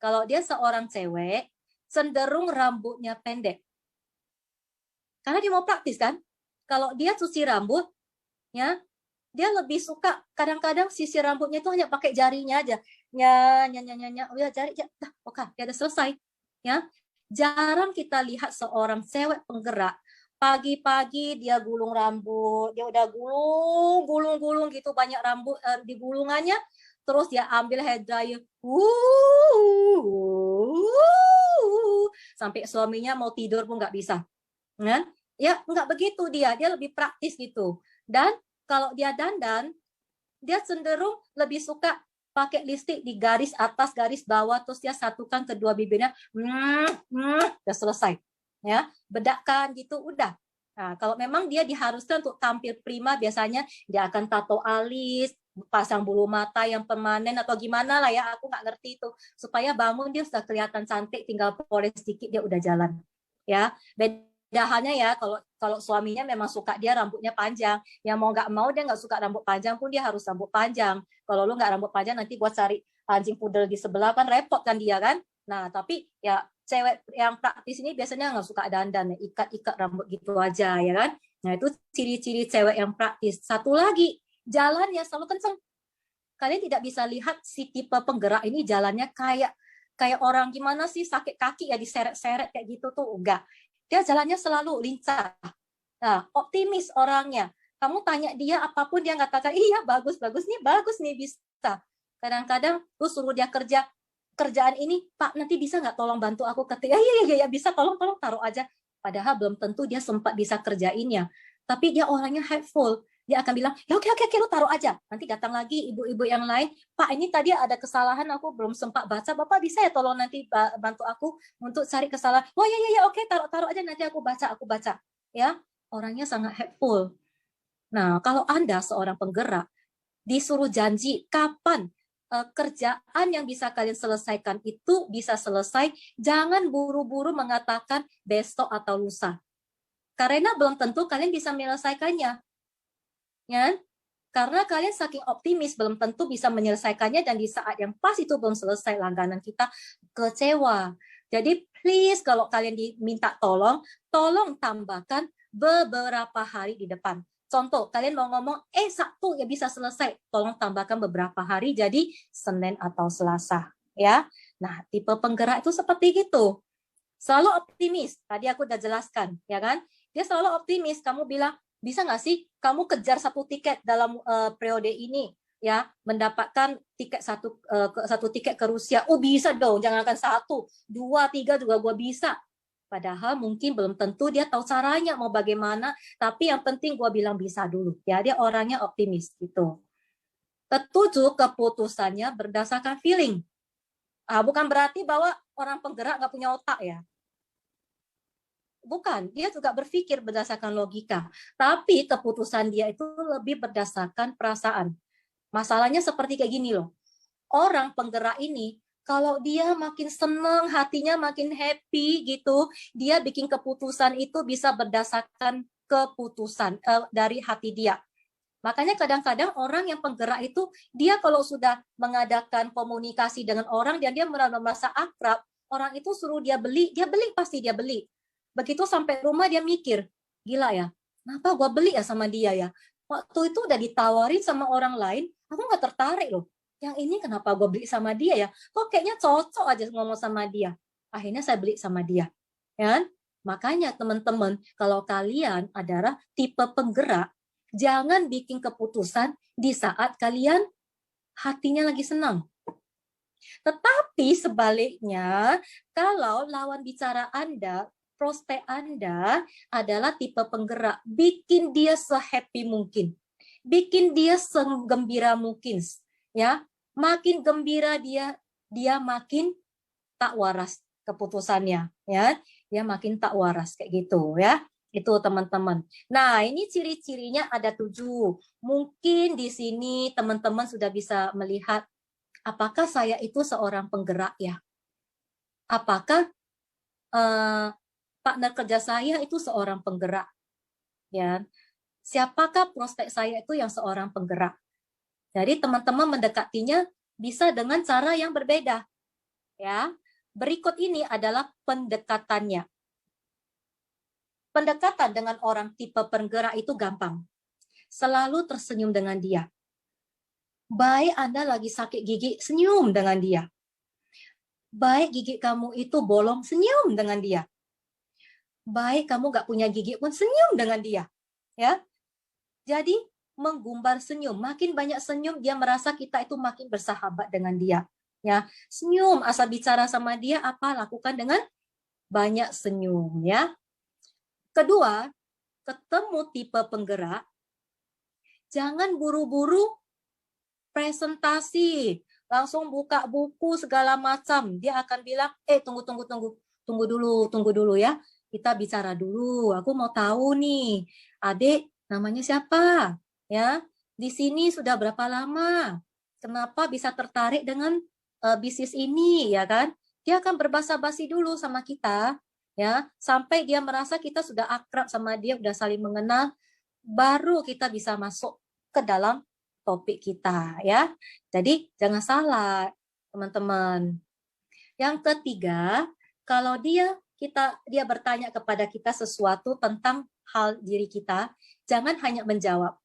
B: Kalau dia seorang cewek, cenderung rambutnya pendek. Karena dia mau praktis kan? Kalau dia cuci rambut, ya, dia lebih suka kadang-kadang sisir rambutnya itu hanya pakai jarinya aja. Udah jari, oke, dia udah selesai. Ya, jarang kita lihat seorang cewek penggerak pagi-pagi dia gulung rambut, dia udah gulung gitu banyak rambut di gulungannya, terus dia ambil hair dryer, sampai suaminya mau tidur pun nggak bisa, kan? Ya nggak begitu dia lebih praktis gitu. Dan kalau dia dandan, dia cenderung lebih suka pakai lipstik di garis atas, garis bawah, terus dia satukan kedua bibirnya, udah selesai. Ya, bedakan gitu udah. Nah, kalau memang dia diharuskan untuk tampil prima, biasanya dia akan tato alis, pasang bulu mata yang permanen atau gimana lah ya, aku nggak ngerti itu. Supaya bangun dia sudah kelihatan cantik, tinggal poles sedikit dia udah jalan. Ya, beda halnya ya kalau suaminya memang suka dia rambutnya panjang, ya mau nggak mau dia nggak suka rambut panjang pun dia harus rambut panjang. Kalau lu nggak rambut panjang nanti buat cari anjing pudel di sebelah kan repot kan dia kan. Nah tapi ya cewek yang praktis ini biasanya nggak suka dandan, ya, ikat-ikat rambut gitu aja ya kan. Nah itu ciri-ciri cewek yang praktis. Satu lagi, jalannya selalu kenceng. Kalian tidak bisa lihat si tipe penggerak ini jalannya kayak orang gimana sih, sakit kaki ya diseret-seret kayak gitu tuh, enggak. Dia jalannya selalu lincah. Nah, optimis orangnya. Kamu tanya dia apapun dia katakan, iya bagus nih bisa. Kadang-kadang lu suruh dia kerjaan ini, Pak nanti bisa nggak tolong bantu aku ketik? Iya bisa, tolong taruh aja. Padahal belum tentu dia sempat bisa kerjainnya. Tapi dia orangnya helpful. Dia akan bilang, ya oke, lu taruh aja. Nanti datang lagi ibu-ibu yang lain, Pak ini tadi ada kesalahan aku belum sempat baca, Bapak bisa ya tolong nanti bantu aku untuk cari kesalahan. Oh ya oke, taruh aja nanti aku baca. Ya, orangnya sangat helpful. Nah, kalau Anda seorang penggerak, disuruh janji kapan kerjaan yang bisa kalian selesaikan itu bisa selesai, jangan buru-buru mengatakan besok atau lusa. Karena belum tentu kalian bisa menyelesaikannya. Ya? Karena kalian saking optimis belum tentu bisa menyelesaikannya, dan di saat yang pas itu belum selesai, langganan kita kecewa. Jadi please kalau kalian diminta tolong tambahkan beberapa hari di depan. Contoh, kalian mau ngomong, Sabtu ya bisa selesai. Tolong tambahkan beberapa hari, jadi Senin atau Selasa. Ya, nah tipe penggerak itu seperti gitu. Selalu optimis. Tadi aku udah jelaskan, ya kan? Dia selalu optimis. Kamu bilang, bisa nggak sih kamu kejar satu tiket dalam periode ini? Ya, mendapatkan tiket satu tiket ke Rusia. Oh bisa dong, jangankan 1, 2, 3 juga gue bisa. Padahal mungkin belum tentu dia tahu caranya mau bagaimana, tapi yang penting gue bilang bisa dulu. Ya, dia orangnya optimis gitu. Ketujuh, keputusannya berdasarkan feeling. Bukan berarti bahwa orang penggerak nggak punya otak ya. Bukan, dia juga berpikir berdasarkan logika, tapi keputusan dia itu lebih berdasarkan perasaan. Masalahnya seperti kayak gini loh. Orang penggerak ini, kalau dia makin seneng, hatinya makin happy gitu, dia bikin keputusan itu bisa berdasarkan keputusan dari hati dia. Makanya kadang-kadang orang yang penggerak itu, dia kalau sudah mengadakan komunikasi dengan orang dan dia merasa akrab, orang itu suruh dia beli pasti dia beli. Begitu sampai rumah dia mikir, gila ya, kenapa gue beli ya sama dia ya? Waktu itu udah ditawarin sama orang lain, aku nggak tertarik loh. Yang ini kenapa gue beli sama dia ya? Kok kayaknya cocok aja ngomong sama dia. Akhirnya saya beli sama dia. Ya kan? Makanya teman-teman, kalau kalian adalah tipe penggerak, jangan bikin keputusan di saat kalian hatinya lagi senang. Tetapi sebaliknya, kalau lawan bicara Anda, prospek Anda adalah tipe penggerak, bikin dia se-happy mungkin. Bikin dia segembira mungkin, ya. Makin gembira dia makin tak waras keputusannya, ya. Dia makin tak waras kayak gitu, ya. Itu teman-teman. Nah, ini ciri-cirinya ada 7. Mungkin di sini teman-teman sudah bisa melihat apakah saya itu seorang penggerak ya? Apakah partner kerja saya itu seorang penggerak? Ya, siapakah prospek saya itu yang seorang penggerak? Jadi teman-teman mendekatinya bisa dengan cara yang berbeda. Ya, berikut ini adalah pendekatannya. Pendekatan dengan orang tipe penggerak itu gampang. Selalu tersenyum dengan dia. Baik Anda lagi sakit gigi, senyum dengan dia. Baik gigi kamu itu bolong, senyum dengan dia. Baik kamu gak punya gigi pun, senyum dengan dia. Ya, jadi menggumbar senyum. Makin banyak senyum, dia merasa kita itu makin bersahabat dengan dia. Ya, senyum, asal bicara sama dia, apa lakukan dengan banyak senyum. Ya. Kedua, ketemu tipe penggerak, jangan buru-buru presentasi, langsung buka buku segala macam. Dia akan bilang, tunggu dulu ya. Kita bicara dulu. Aku mau tahu nih, adik namanya siapa? Ya, di sini sudah berapa lama? Kenapa bisa tertarik dengan bisnis ini, ya kan? Dia akan berbasa-basi dulu sama kita, ya, sampai dia merasa kita sudah akrab sama dia, udah saling mengenal, baru kita bisa masuk ke dalam topik kita, ya. Jadi jangan salah, teman-teman. Yang ketiga, kalau dia bertanya kepada kita sesuatu tentang hal diri kita, jangan hanya menjawab.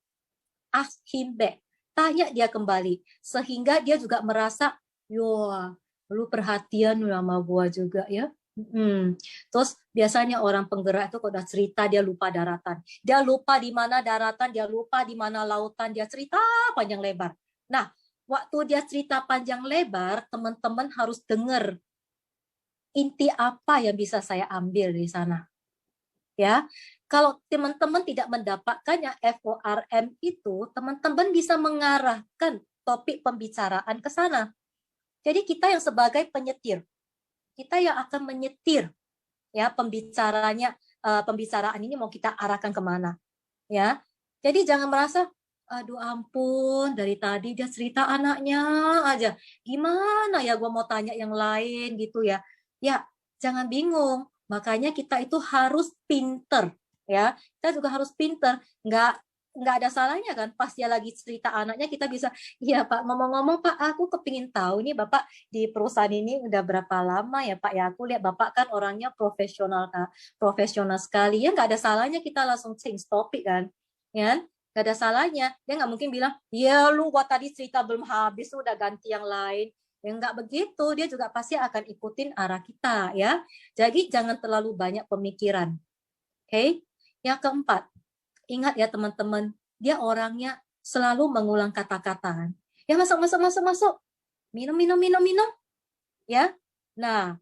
B: Ask him back. Tanya dia kembali sehingga dia juga merasa, "Wah, lu perhatian sama gua juga ya." Terus biasanya orang penggerak itu kalau udah cerita dia lupa daratan. Dia lupa di mana daratan, dia lupa di mana lautan, dia cerita panjang lebar. Nah, waktu dia cerita panjang lebar, teman-teman harus dengar inti apa yang bisa saya ambil di sana. Ya, kalau teman-teman tidak mendapatkannya FORM itu, teman-teman bisa mengarahkan topik pembicaraan ke sana. Jadi kita yang sebagai penyetir, kita yang akan menyetir ya pembicaraan ini mau kita arahkan kemana, ya. Jadi jangan merasa, aduh ampun dari tadi dia cerita anaknya aja, gimana ya gue mau tanya yang lain gitu ya. Ya jangan bingung, makanya kita itu harus pinter ya, kita juga harus pinter, nggak ada salahnya kan pas dia lagi cerita anaknya kita bisa, iya Pak, ngomong-ngomong Pak, aku kepingin tahu nih Bapak di perusahaan ini udah berapa lama ya Pak ya, aku lihat Bapak kan orangnya profesional sekali ya, nggak ada salahnya kita langsung change topik kan, ya nggak ada salahnya, dia nggak mungkin bilang, ya lu gua tadi cerita belum habis udah ganti yang lain, ya nggak begitu, dia juga pasti akan ikutin arah kita ya, jadi jangan terlalu banyak pemikiran. Oke. Yang keempat, ingat ya teman-teman, dia orangnya selalu mengulang kata-kata. Ya masuk. Minum. Ya. Nah,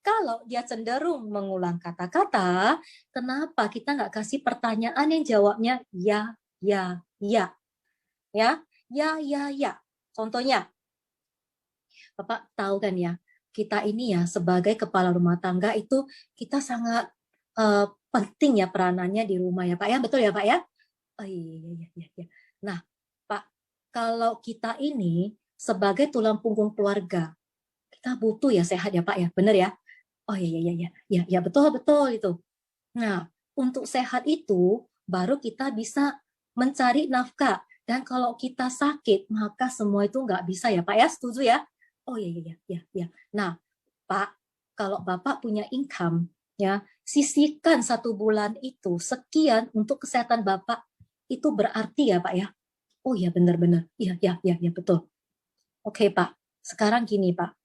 B: kalau dia cenderung mengulang kata-kata, kenapa kita nggak kasih pertanyaan yang jawabnya ya. Ya. Ya. Contohnya, Bapak tahu kan ya, kita ini ya sebagai kepala rumah tangga itu kita sangat penting ya peranannya di rumah ya Pak ya, betul ya Pak ya? Oh iya. Nah Pak, kalau kita ini sebagai tulang punggung keluarga, kita butuh ya sehat ya Pak ya, benar ya? Oh iya, betul itu. Nah, untuk sehat itu baru kita bisa mencari nafkah. Dan kalau kita sakit, maka semua itu nggak bisa ya Pak ya, setuju ya? Oh iya. Nah, Pak, kalau Bapak punya income, ya sisihkan 1 bulan itu sekian untuk kesehatan Bapak. Itu berarti ya Pak ya? Oh iya benar-benar. Iya betul. Oke Pak, sekarang gini Pak.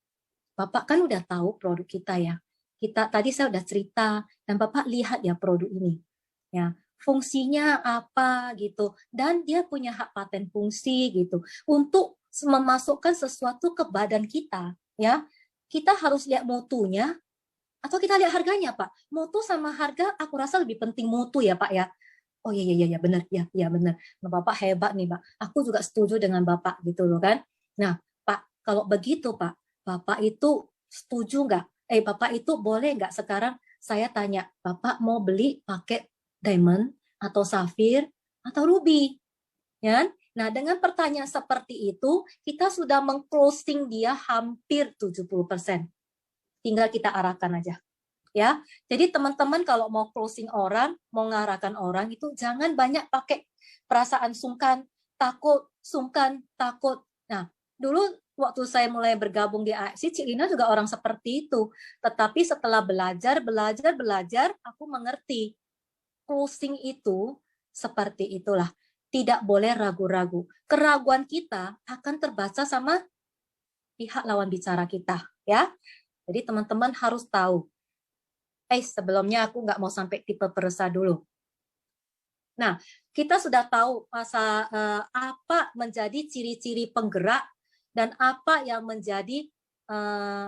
B: Bapak kan udah tahu produk kita ya. Kita tadi saya udah cerita dan Bapak lihat ya produk ini. Ya, fungsinya apa gitu dan dia punya hak paten fungsi gitu untuk memasukkan sesuatu ke badan kita ya. Kita harus lihat mutunya atau kita lihat harganya, Pak. Mutu sama harga aku rasa lebih penting mutu ya, Pak ya. Oh iya benar ya benar. Nah, Bapak hebat nih, Pak. Aku juga setuju dengan Bapak gitu loh kan. Nah, Pak, kalau begitu Pak, Bapak itu setuju nggak? Bapak itu boleh nggak sekarang saya tanya, Bapak mau beli pakai diamond atau safir atau ruby? Ya kan? Nah, dengan pertanyaan seperti itu, kita sudah mengclosing dia hampir 70%. Tinggal kita arahkan aja. Ya, jadi teman-teman kalau mau closing orang, mau ngarahkan orang itu jangan banyak pakai perasaan sungkan, takut. Nah, dulu waktu saya mulai bergabung di AFC, Cik Lina juga orang seperti itu. Tetapi setelah belajar, aku mengerti closing itu seperti itulah. Tidak boleh ragu-ragu. Keraguan kita akan terbaca sama pihak lawan bicara kita, ya. Jadi teman-teman harus tahu. Sebelumnya aku nggak mau sampai tipe peresah dulu. Nah, kita sudah tahu apa menjadi ciri-ciri penggerak dan apa yang menjadi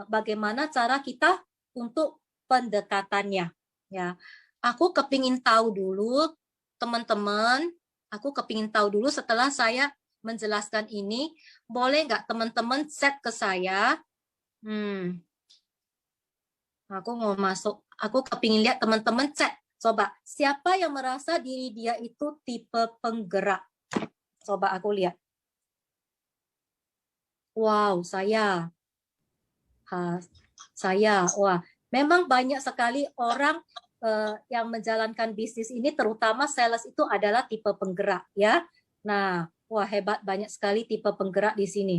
B: bagaimana cara kita untuk pendekatannya. Ya, aku kepingin tahu dulu, teman-teman. Aku kepingin tahu dulu setelah saya menjelaskan ini, boleh nggak teman-teman set ke saya? Aku mau masuk. Aku kepingin lihat teman-teman cek. Coba, siapa yang merasa diri dia itu tipe penggerak? Coba aku lihat. Wow, saya. Wah, memang banyak sekali orang yang menjalankan bisnis ini, terutama sales itu adalah tipe penggerak, ya. Nah, wah hebat, banyak sekali tipe penggerak di sini.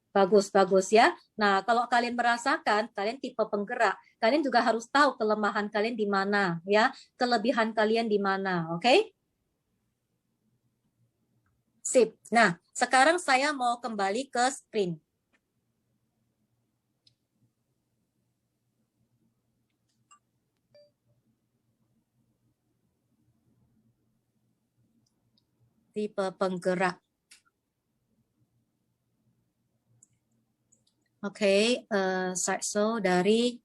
B: Bagus ya. Nah, kalau kalian merasakan kalian tipe penggerak, kalian juga harus tahu kelemahan kalian di mana, ya, kelebihan kalian di mana, oke? Sip. Nah, sekarang saya mau kembali ke screen. Tipe penggerak. Oke, slideshow dari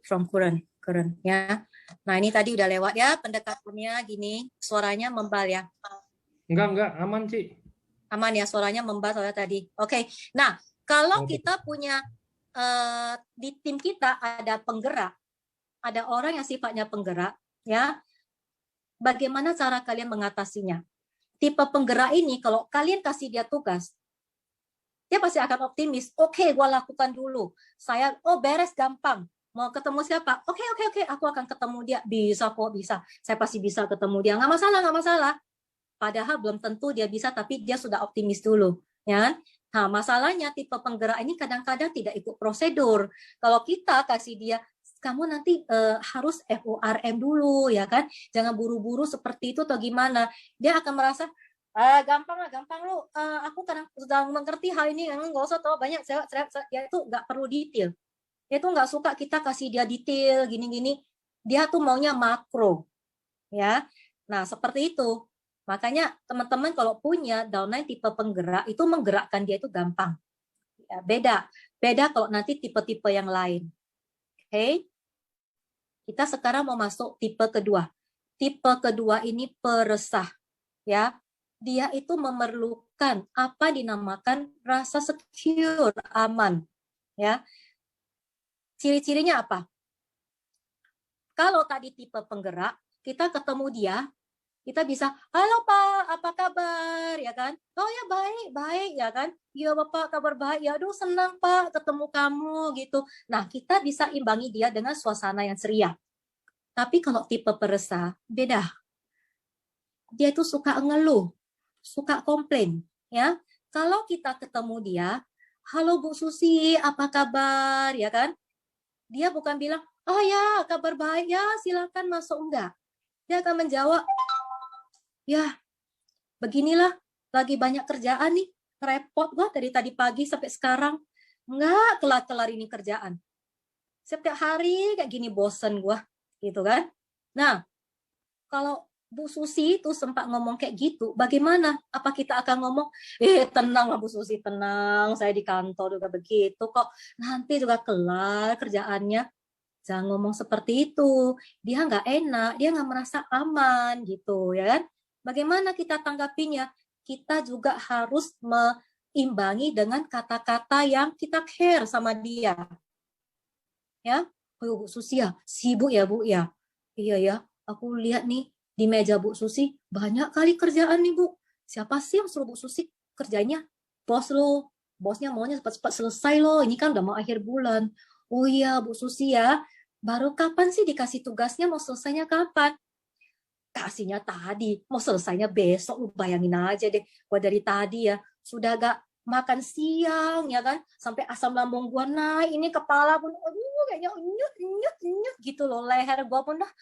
B: from current ya. Nah, ini tadi udah lewat ya pendekatannya gini, suaranya membal ya.
A: Enggak, aman, Ci.
B: Aman ya, suaranya membal soalnya tadi. Oke. Nah, kalau kita punya di tim kita ada penggerak, ada orang yang sifatnya penggerak, ya. Bagaimana cara kalian mengatasinya? Tipe penggerak ini kalau kalian kasih dia tugas, dia pasti akan optimis. Oke, gua lakukan dulu. Saya, beres gampang. Mau ketemu siapa? Oke, aku akan ketemu dia. Bisa kok, bisa. Saya pasti bisa ketemu dia. Nggak masalah. Padahal belum tentu dia bisa, tapi dia sudah optimis dulu. Ya. Nah, masalahnya tipe penggerak ini kadang-kadang tidak ikut prosedur. Kalau kita kasih dia, kamu nanti harus FORM dulu, ya kan? Jangan buru-buru seperti itu atau gimana. Dia akan merasa, gampang lu. Aku kadang sudah mengerti hal ini, nggak usah tahu banyak. Ya itu nggak perlu detail. Dia tuh nggak suka kita kasih dia detail gini-gini. Dia tuh maunya makro, ya. Nah seperti itu. Makanya teman-teman kalau punya downline tipe penggerak itu menggerakkan dia itu gampang. Ya, beda kalau nanti tipe-tipe yang lain. Oke. Kita sekarang mau masuk tipe kedua. Tipe kedua ini peresah, ya. Dia itu memerlukan apa dinamakan rasa secure, aman, ya. Ciri-cirinya apa? Kalau tadi tipe penggerak, kita ketemu dia, kita bisa, halo Pak, apa kabar, ya kan? Oh ya baik, baik, ya kan? Ya Bapak kabar baik, ya aduh senang Pak ketemu kamu gitu. Nah kita bisa imbangi dia dengan suasana yang ceria. Tapi kalau tipe peresah, beda. Dia itu suka ngeluh, suka komplain, ya. Kalau kita ketemu dia, halo Bu Susi, apa kabar, ya kan? Dia bukan bilang, oh ya kabar baik ya, silakan masuk, enggak. Dia akan menjawab, ya beginilah, lagi banyak kerjaan nih, repot gua dari tadi pagi sampai sekarang, nggak kelar-kelar ini kerjaan. Setiap hari kayak gini bosen gua, gitu kan. Nah, kalau Bu Susi itu sempat ngomong kayak gitu, bagaimana? Apa kita akan ngomong, tenang lah Bu Susi, tenang, saya di kantor juga begitu kok, nanti juga kelar kerjaannya. Jangan ngomong seperti itu, dia nggak enak, dia nggak merasa aman gitu, ya kan? Bagaimana kita tanggapinya? Kita juga harus meimbangi dengan kata-kata yang kita care sama dia. Ya, oh, Bu Susi ya, sibuk ya Bu ya. Iya ya, aku lihat nih di meja Bu Susi banyak kali kerjaan nih Bu. Siapa sih yang suruh Bu Susi kerjanya? Bos lo, bosnya maunya cepat-cepat selesai loh. Ini kan udah mau akhir bulan. Oh iya Bu Susi ya, baru kapan sih dikasih tugasnya, mau selesainya kapan? Kasihnya tadi, mau selesainya besok. Lu bayangin aja deh, gua dari tadi ya sudah gak makan siang ya kan, sampai asam lambung gua naik, ini kepala pun aduh kayaknya nyut gitu loh, leher gua pun dah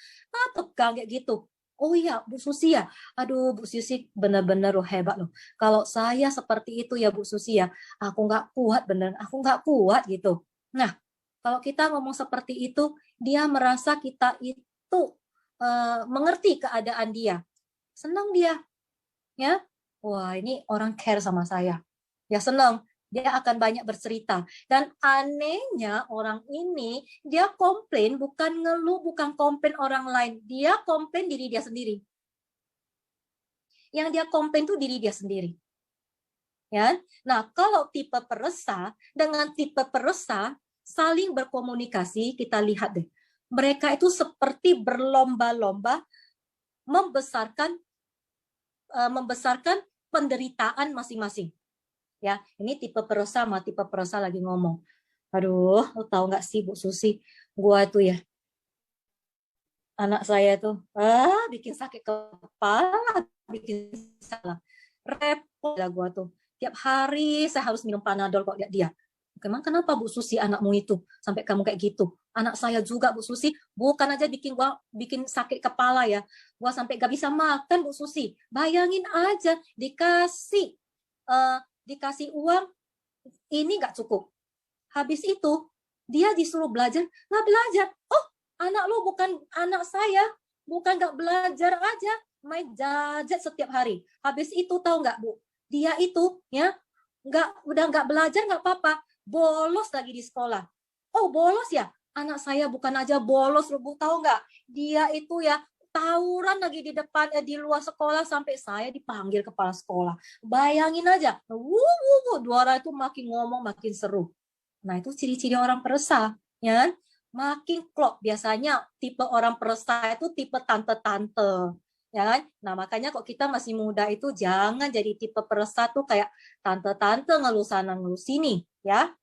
B: tegang kayak gitu. Oh iya Bu Susi ya, aduh Bu Susi benar-benar loh hebat loh. Kalau saya seperti itu ya Bu Susi ya, aku nggak kuat bener, aku nggak kuat gitu. Nah, kalau kita ngomong seperti itu, dia merasa kita itu mengerti keadaan dia, senang dia, ya. Wah ini orang care sama saya, ya senang. Dia akan banyak bercerita. Dan anehnya orang ini, dia komplain, bukan ngeluh, bukan komplain orang lain. Dia komplain diri dia sendiri. Yang dia komplain tuh diri dia sendiri. Ya. Nah, kalau tipe peresah dengan tipe peresah saling berkomunikasi, kita lihat deh. Mereka itu seperti berlomba-lomba membesarkan penderitaan masing-masing. Ya, ini tipe peresah sama tipe peresah lagi ngomong. Aduh, lo tahu nggak sih Bu Susi, gua tuh ya, anak saya tuh, bikin sakit kepala, bikin salah, repot lah gua tuh. Tiap hari saya harus minum Panadol kok lihat dia. Emang kenapa Bu Susi anakmu itu sampai kamu kayak gitu? Anak saya juga Bu Susi, bukan aja bikin sakit kepala ya, gua sampai gak bisa makan Bu Susi. Bayangin aja dikasih uang ini gak cukup. Habis itu dia disuruh belajar, nggak belajar. Oh, anak lu bukan anak saya, bukan nggak belajar aja, main gadget setiap hari. Habis itu tahu nggak Bu? Dia itu ya udah nggak belajar nggak apa-apa, bolos lagi di sekolah. Oh bolos ya? Anak saya bukan aja bolos, Bu, tahu nggak? Dia itu ya tawuran lagi di depan di luar sekolah sampai saya dipanggil kepala sekolah. Bayangin aja, dua orang itu makin ngomong makin seru. Nah, itu ciri-ciri orang peresah, ya kan? Makin klop, biasanya tipe orang peresah itu tipe tante-tante, ya kan? Nah, makanya kok kita masih muda itu jangan jadi tipe peresah tuh kayak tante-tante ngeluh sana ngeluh sini, ya.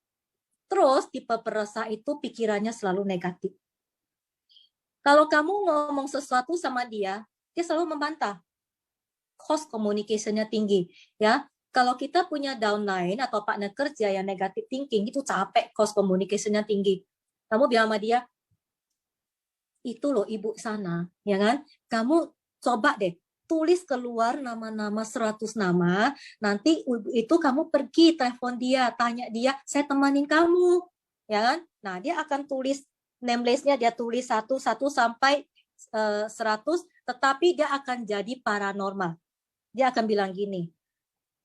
B: Terus tipe peresah itu pikirannya selalu negatif. Kalau kamu ngomong sesuatu sama dia selalu membantah. Cost communication-nya tinggi, ya. Kalau kita punya downline atau partner kerja yang negatif thinking, itu capek, cost communication-nya tinggi. Kamu bilang sama dia, itu loh ibu sana, ya kan? Kamu coba deh, tulis keluar nama-nama 100 nama, nanti itu kamu pergi telepon dia, tanya dia, saya temanin kamu, ya kan? Nah, dia akan tulis name list-nya, dia tulis 1 sampai 100, tetapi dia akan jadi paranormal. Dia akan bilang gini,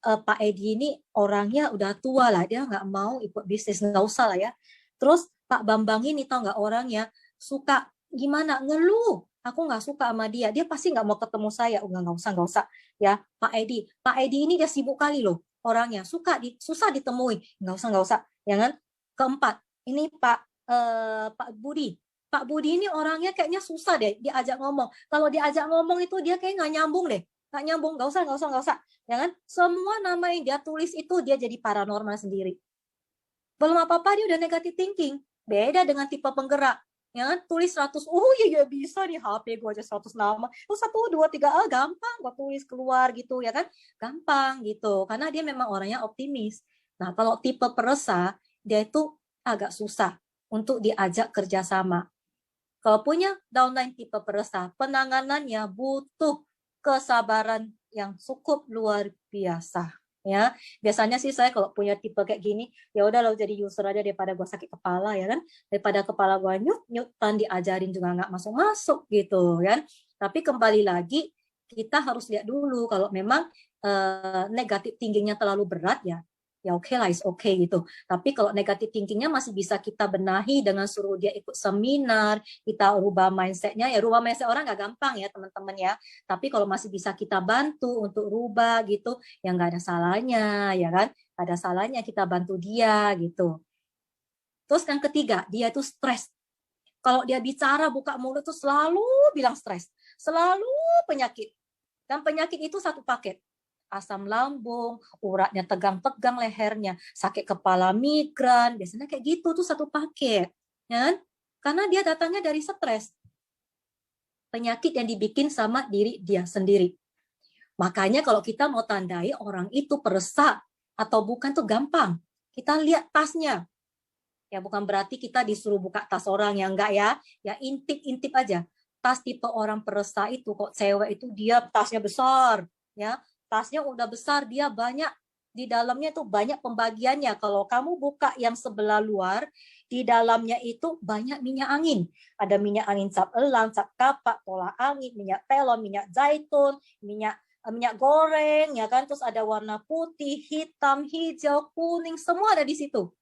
B: Pak Edi ini orangnya udah tua lah, dia nggak mau ikut bisnis, nggak usah lah ya. Terus Pak Bambang ini tau nggak orangnya suka gimana, ngeluh, aku nggak suka sama dia, dia pasti nggak mau ketemu saya. Nggak usah ya Pak Edi ini dia sibuk kali loh orangnya, susah ditemui, nggak usah ya kan. Keempat, ini Pak Budi, Pak Budi ini orangnya kayaknya susah deh diajak ngomong. Kalau diajak ngomong itu dia kayak nggak nyambung deh. Nggak nyambung, nggak usah. Ya kan? Semua nama yang dia tulis itu dia jadi paranormal sendiri. Belum apa-apa dia udah negative thinking. Beda dengan tipe penggerak. Ya kan? Tulis 100, iya bisa nih HP gue aja 100 nama. 1, 2, 3, gampang gue tulis keluar gitu ya kan. Gampang gitu. Karena dia memang orangnya optimis. Nah kalau tipe peresah, dia itu agak susah untuk diajak kerjasama. Kalau punya downline tipe peresah, penanganannya butuh kesabaran yang cukup luar biasa. Ya, biasanya sih saya kalau punya tipe kayak gini, ya udah lo jadi user aja daripada gue sakit kepala ya kan, daripada kepala gue nyutan diajarin juga nggak masuk gitu kan. Tapi kembali lagi kita harus lihat dulu kalau memang negatif tingginya terlalu berat ya oke lah, is oke gitu. Tapi kalau negatif thinkingnya masih bisa kita benahi dengan suruh dia ikut seminar, kita rubah mindsetnya. Ya rubah mindset orang nggak gampang ya teman-teman ya. Tapi kalau masih bisa kita bantu untuk rubah gitu, ya nggak ada salahnya ya kan. Nggak ada salahnya kita bantu dia gitu. Terus yang ketiga, dia itu stres. Kalau dia bicara buka mulut tuh selalu bilang stres, selalu penyakit. Dan penyakit itu satu paket. Asam lambung, uratnya tegang-tegang lehernya, sakit kepala, migran, biasanya kayak gitu tuh satu paket, ya kan? Karena dia datangnya dari stres, penyakit yang dibikin sama diri dia sendiri. Makanya kalau kita mau tandai orang itu peresah atau bukan tuh gampang. Kita lihat tasnya. Ya bukan berarti kita disuruh buka tas orang ya enggak ya. Ya intip-intip aja. Tas tipe orang peresah itu kok cewek itu dia tasnya besar, ya. Tasnya udah besar, dia banyak di dalamnya itu banyak pembagiannya. Kalau kamu buka yang sebelah luar, di dalamnya itu banyak minyak angin. Ada minyak angin cap elang, cap kapak, tolak angin, minyak telon, minyak zaitun, minyak goreng, ya kan. Terus ada warna putih, hitam, hijau, kuning, semua ada di situ.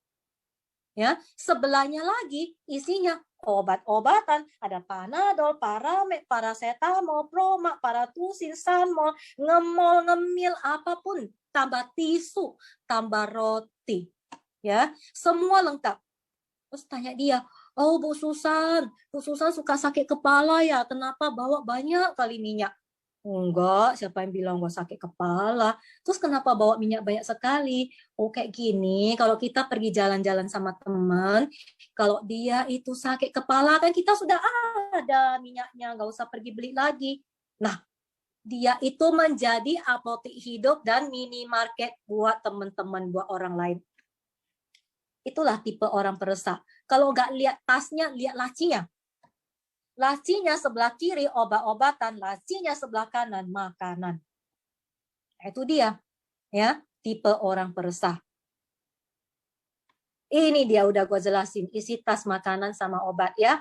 B: Ya, sebelahnya lagi isinya obat-obatan, ada Panadol, Paramed, paracetamol, Promax, Paratusin, Sanmol, ngemol, ngemil, apapun, tambah tisu, tambah roti, ya, semua lengkap. Terus tanya dia, oh Bu Susan suka sakit kepala ya, kenapa bawa banyak kali minyak? Enggak, siapa yang bilang gue sakit kepala? Terus kenapa bawa minyak banyak sekali? Oh kayak gini, kalau kita pergi jalan-jalan sama teman, kalau dia itu sakit kepala kan kita sudah ada minyaknya, nggak usah pergi beli lagi. Nah, dia itu menjadi apotek hidup dan minimarket buat teman-teman, buat orang lain. Itulah tipe orang peresah. Kalau nggak lihat tasnya, lihat lacinya. Lacinya sebelah kiri obat-obatan, lacinya sebelah kanan makanan. Itu dia, ya, tipe orang peresah. Ini dia udah gue jelasin, isi tas makanan sama obat ya.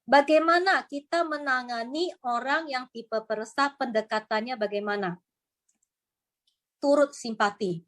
B: Bagaimana kita menangani orang yang tipe peresah, pendekatannya bagaimana? Turut simpati.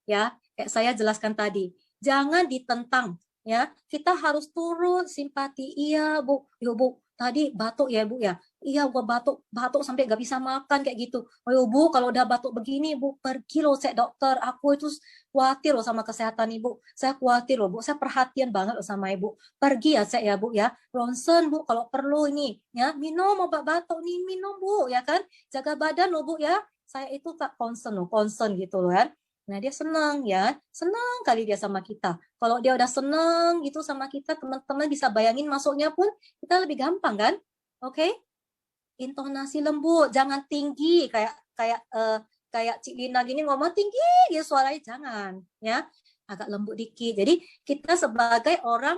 B: Ya, kayak saya jelaskan tadi. Jangan ditentang, ya. Kita harus turut simpati. Iya, Bu. Yo, Bu. Tadi batuk ya Bu ya. Iya gua batuk sampai gak bisa makan kayak gitu. Oh Bu kalau udah batuk begini Bu pergi loh cek dokter. Aku itu khawatir loh sama kesehatan Ibu. Saya khawatir loh Bu. Saya perhatian banget loh sama Ibu. Pergi ya cek ya Bu ya. Ronsen Bu kalau perlu ini ya. Minum obat batuk nih minum Bu ya kan. Jaga badan loh Bu ya. Saya itu tak concern gitu loh kan. Nah dia senang ya, senang kali dia sama kita. Kalau dia udah senang gitu sama kita, teman-teman bisa bayangin masuknya pun kita lebih gampang kan, oke? Intonasi lembut, jangan tinggi kayak Cik Lina gini ngomong tinggi gitu suaranya jangan, ya agak lembut dikit. Jadi kita sebagai orang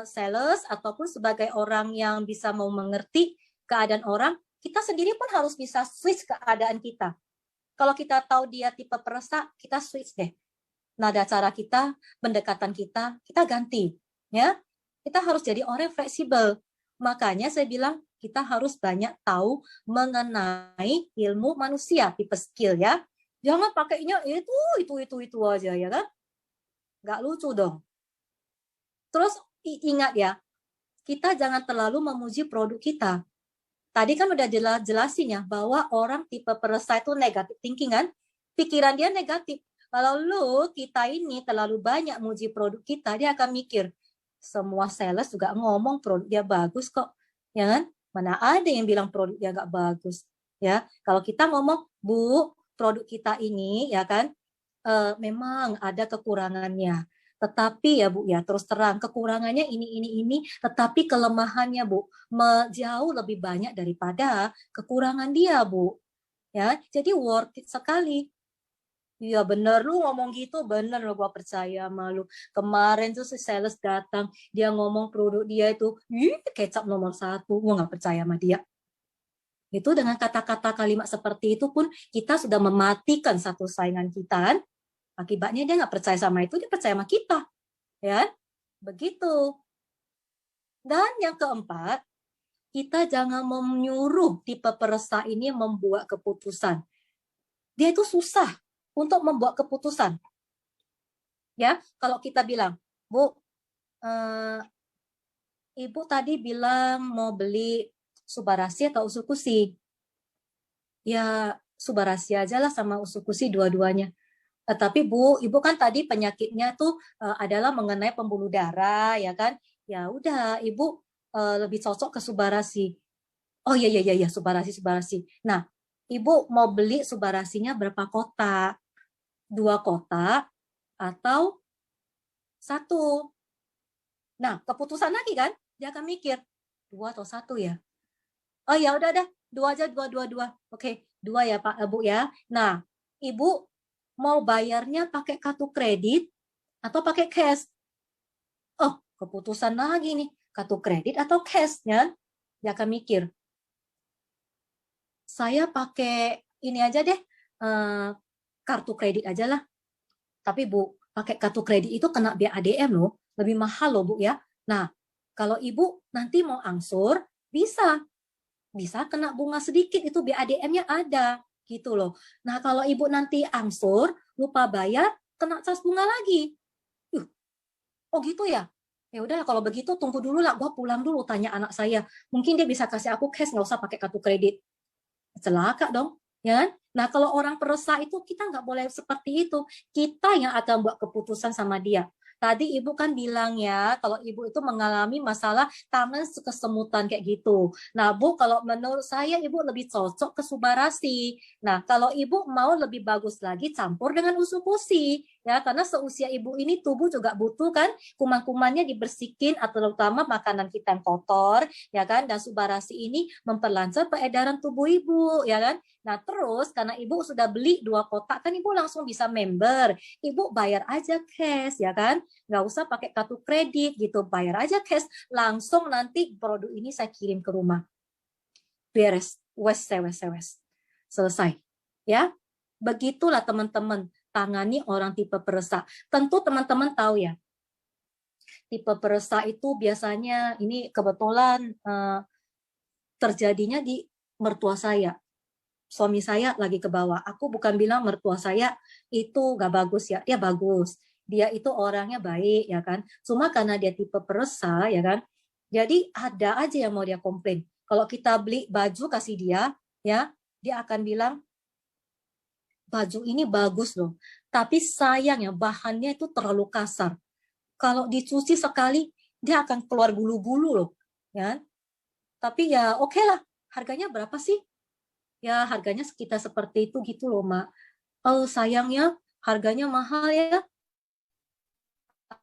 B: sales ataupun sebagai orang yang bisa mau mengerti keadaan orang, kita sendiri pun harus bisa switch keadaan kita. Kalau kita tahu dia tipe peresah, kita switch deh. Nada cara kita, pendekatan kita ganti. Ya, kita harus jadi orang yang fleksibel. Makanya saya bilang kita harus banyak tahu mengenai ilmu manusia, tipe skill ya. Jangan pakainya itu aja ya kan? Nggak lucu dong. Terus ingat ya, kita jangan terlalu memuji produk kita. Tadi kan udah jelasin ya bahwa orang tipe peresah itu negatif thinking kan, pikiran dia negatif. Kalau kita ini terlalu banyak muji produk kita, dia akan mikir semua sales juga ngomong produk dia bagus kok, ya kan? Mana ada yang bilang produk dia nggak bagus, ya? Kalau kita ngomong, Bu, produk kita ini, ya kan, memang ada kekurangannya. Tetapi ya Bu ya, terus terang kekurangannya ini, tetapi kelemahannya Bu jauh lebih banyak daripada kekurangan dia Bu. Ya, jadi worth it sekali. Iya bener, lu ngomong gitu bener lo, gua percaya sama lu. Kemarin tuh si sales datang, dia ngomong produk dia itu, kecap nomor 1, gua nggak percaya sama dia. Itu dengan kata-kata kalimat seperti itu pun kita sudah mematikan satu saingan kita kan. Akibatnya dia nggak percaya sama itu, dia percaya sama kita. Ya, begitu. Dan yang keempat, kita jangan menyuruh tipe peresah ini membuat keputusan. Dia itu susah untuk membuat keputusan. Ya, kalau kita bilang, Bu, Ibu tadi bilang mau beli Subarashi atau Usukushi. Ya, Subarashi aja lah sama Usukushi dua-duanya. Tapi Bu, Ibu kan tadi penyakitnya tuh adalah mengenai pembuluh darah, ya kan? Ya udah, Ibu lebih cocok ke Subarashi. Oh iya, Subarashi. Nah, Ibu mau beli Subarashinya berapa kotak? 2 kotak atau 1? Nah, keputusan lagi kan? Dia akan mikir, 2 atau 1 ya? Oh ya udah, 2 aja, 2. Oke, 2 ya Pak, Bu ya. Nah, Ibu mau bayarnya pakai kartu kredit atau pakai cash? Oh, keputusan lagi nih, kartu kredit atau cash ya? Dia akan mikir, saya pakai ini aja deh, kartu kredit aja lah. Tapi Bu, pakai kartu kredit itu kena biaya ADM loh, lebih mahal loh Bu ya. Nah, kalau Ibu nanti mau angsur, bisa kena bunga sedikit, itu biaya ADM-nya ada gitu loh. Nah, kalau Ibu nanti angsur, lupa bayar, kena cas bunga lagi. Oh gitu ya? Ya udah kalau begitu tunggu dulu lah, gua pulang dulu tanya anak saya. Mungkin dia bisa kasih aku cash, nggak usah pakai kartu kredit. Celaka dong, ya kan? Nah, kalau orang peresah itu kita nggak boleh seperti itu. Kita yang akan buat keputusan sama dia. Tadi Ibu kan bilang ya, kalau Ibu itu mengalami masalah tangan kesemutan kayak gitu. Nah, Bu, kalau menurut saya Ibu lebih cocok ke Subarashi. Nah, kalau Ibu mau lebih bagus lagi campur dengan Usukushi. Ya, karena seusia Ibu ini tubuh juga butuh kan kuman-kumannya dibersihin, atau terutama makanan kita yang kotor, ya kan? Dan Subarashi ini memperlancar peredaran tubuh Ibu, ya kan? Nah, terus karena Ibu sudah beli 2 kotak, kan Ibu langsung bisa member. Ibu bayar aja cash, ya kan? Nggak usah pakai kartu kredit gitu, bayar aja cash. Langsung nanti produk ini saya kirim ke rumah. Beres, wes. Selesai. Ya, begitulah teman-teman tangani orang tipe peresah. Tentu teman-teman tahu ya, tipe peresah itu biasanya ini kebetulan terjadinya di mertua saya. Suami saya lagi ke bawah. Aku bukan bilang mertua saya itu gak bagus ya. Ya bagus. Dia itu orangnya baik ya kan. Cuma karena dia tipe peresah ya kan. Jadi ada aja yang mau dia komplain. Kalau kita beli baju kasih dia, ya, dia akan bilang baju ini bagus loh. Tapi sayang ya bahannya itu terlalu kasar. Kalau dicuci sekali dia akan keluar bulu-bulu loh, ya. Tapi ya oke lah. Harganya berapa sih? Ya harganya sekitar seperti itu gitu loh, Mak. Oh sayangnya harganya mahal ya.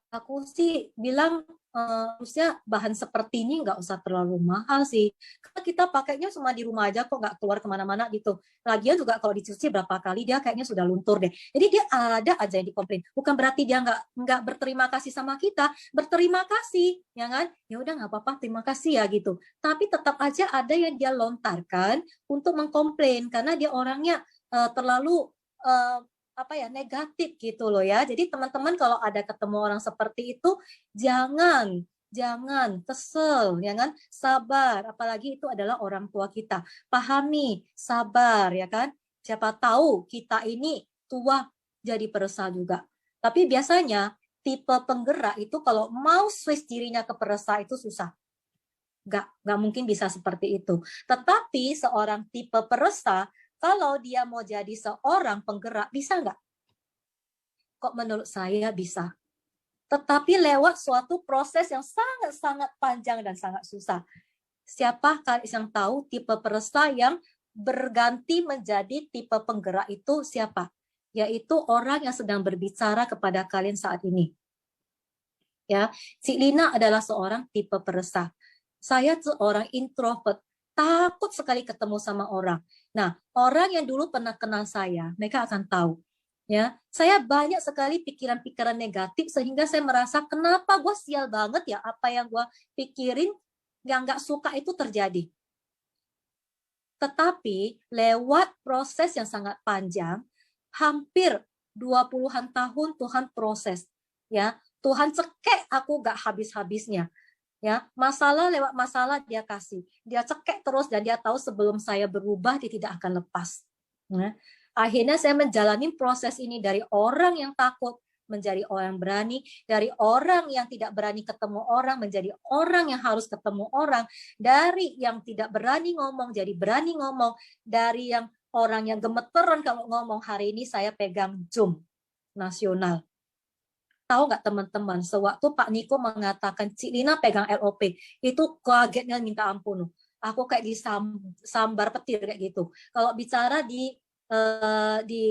B: Aku sih bilang harusnya bahan seperti ini nggak usah terlalu mahal sih. Karena kita pakainya cuma di rumah aja kok, nggak keluar kemana-mana gitu. Lagian juga kalau dicuci berapa kali dia kayaknya sudah luntur deh. Jadi dia ada aja yang dikomplain. Bukan berarti dia nggak berterima kasih sama kita. Berterima kasih, ya kan? Ya udah nggak apa-apa, terima kasih ya gitu. Tapi tetap aja ada yang dia lontarkan untuk mengkomplain karena dia orangnya terlalu apa ya, negatif gitu loh ya. Jadi teman-teman kalau ada ketemu orang seperti itu jangan kesel, ya kan? Sabar, apalagi itu adalah orang tua kita. Pahami, sabar ya kan? Siapa tahu kita ini tua jadi peresah juga. Tapi biasanya tipe penggerak itu kalau mau switch dirinya ke peresah itu susah. Nggak mungkin bisa seperti itu. Tetapi seorang tipe peresah kalau dia mau jadi seorang penggerak, bisa nggak? Kok menurut saya bisa. tetapi lewat suatu proses yang sangat-sangat panjang dan sangat susah. Siapa yang tahu tipe peresah yang berganti menjadi tipe penggerak itu siapa? Yaitu orang yang sedang berbicara kepada kalian saat ini. Ya, Cik Lina adalah seorang tipe peresah. Saya seorang introvert, takut sekali ketemu sama orang. Nah, orang yang dulu pernah kenal saya, mereka akan tahu. Ya, saya banyak sekali pikiran-pikiran negatif sehingga saya merasa kenapa gue sial banget ya, apa yang gue pikirin yang nggak suka itu terjadi. Tetapi lewat proses yang sangat panjang, hampir 20-an tahun Tuhan proses, ya. Tuhan cekek aku nggak habis-habisnya. Ya, masalah lewat masalah dia kasih. Dia cekek terus dan dia tahu sebelum saya berubah dia tidak akan lepas. Ya. Akhirnya saya menjalani proses ini dari orang yang takut menjadi orang berani, dari orang yang tidak berani ketemu orang menjadi orang yang harus ketemu orang, dari yang tidak berani ngomong jadi berani ngomong, dari yang orang yang gemeteran kalau ngomong. Hari ini saya pegang Zoom nasional. Tahu nggak teman-teman, sewaktu Pak Niko mengatakan Cik Lina pegang LOP, itu kagetnya minta ampun. Aku kayak disambar petir kayak gitu. Kalau bicara di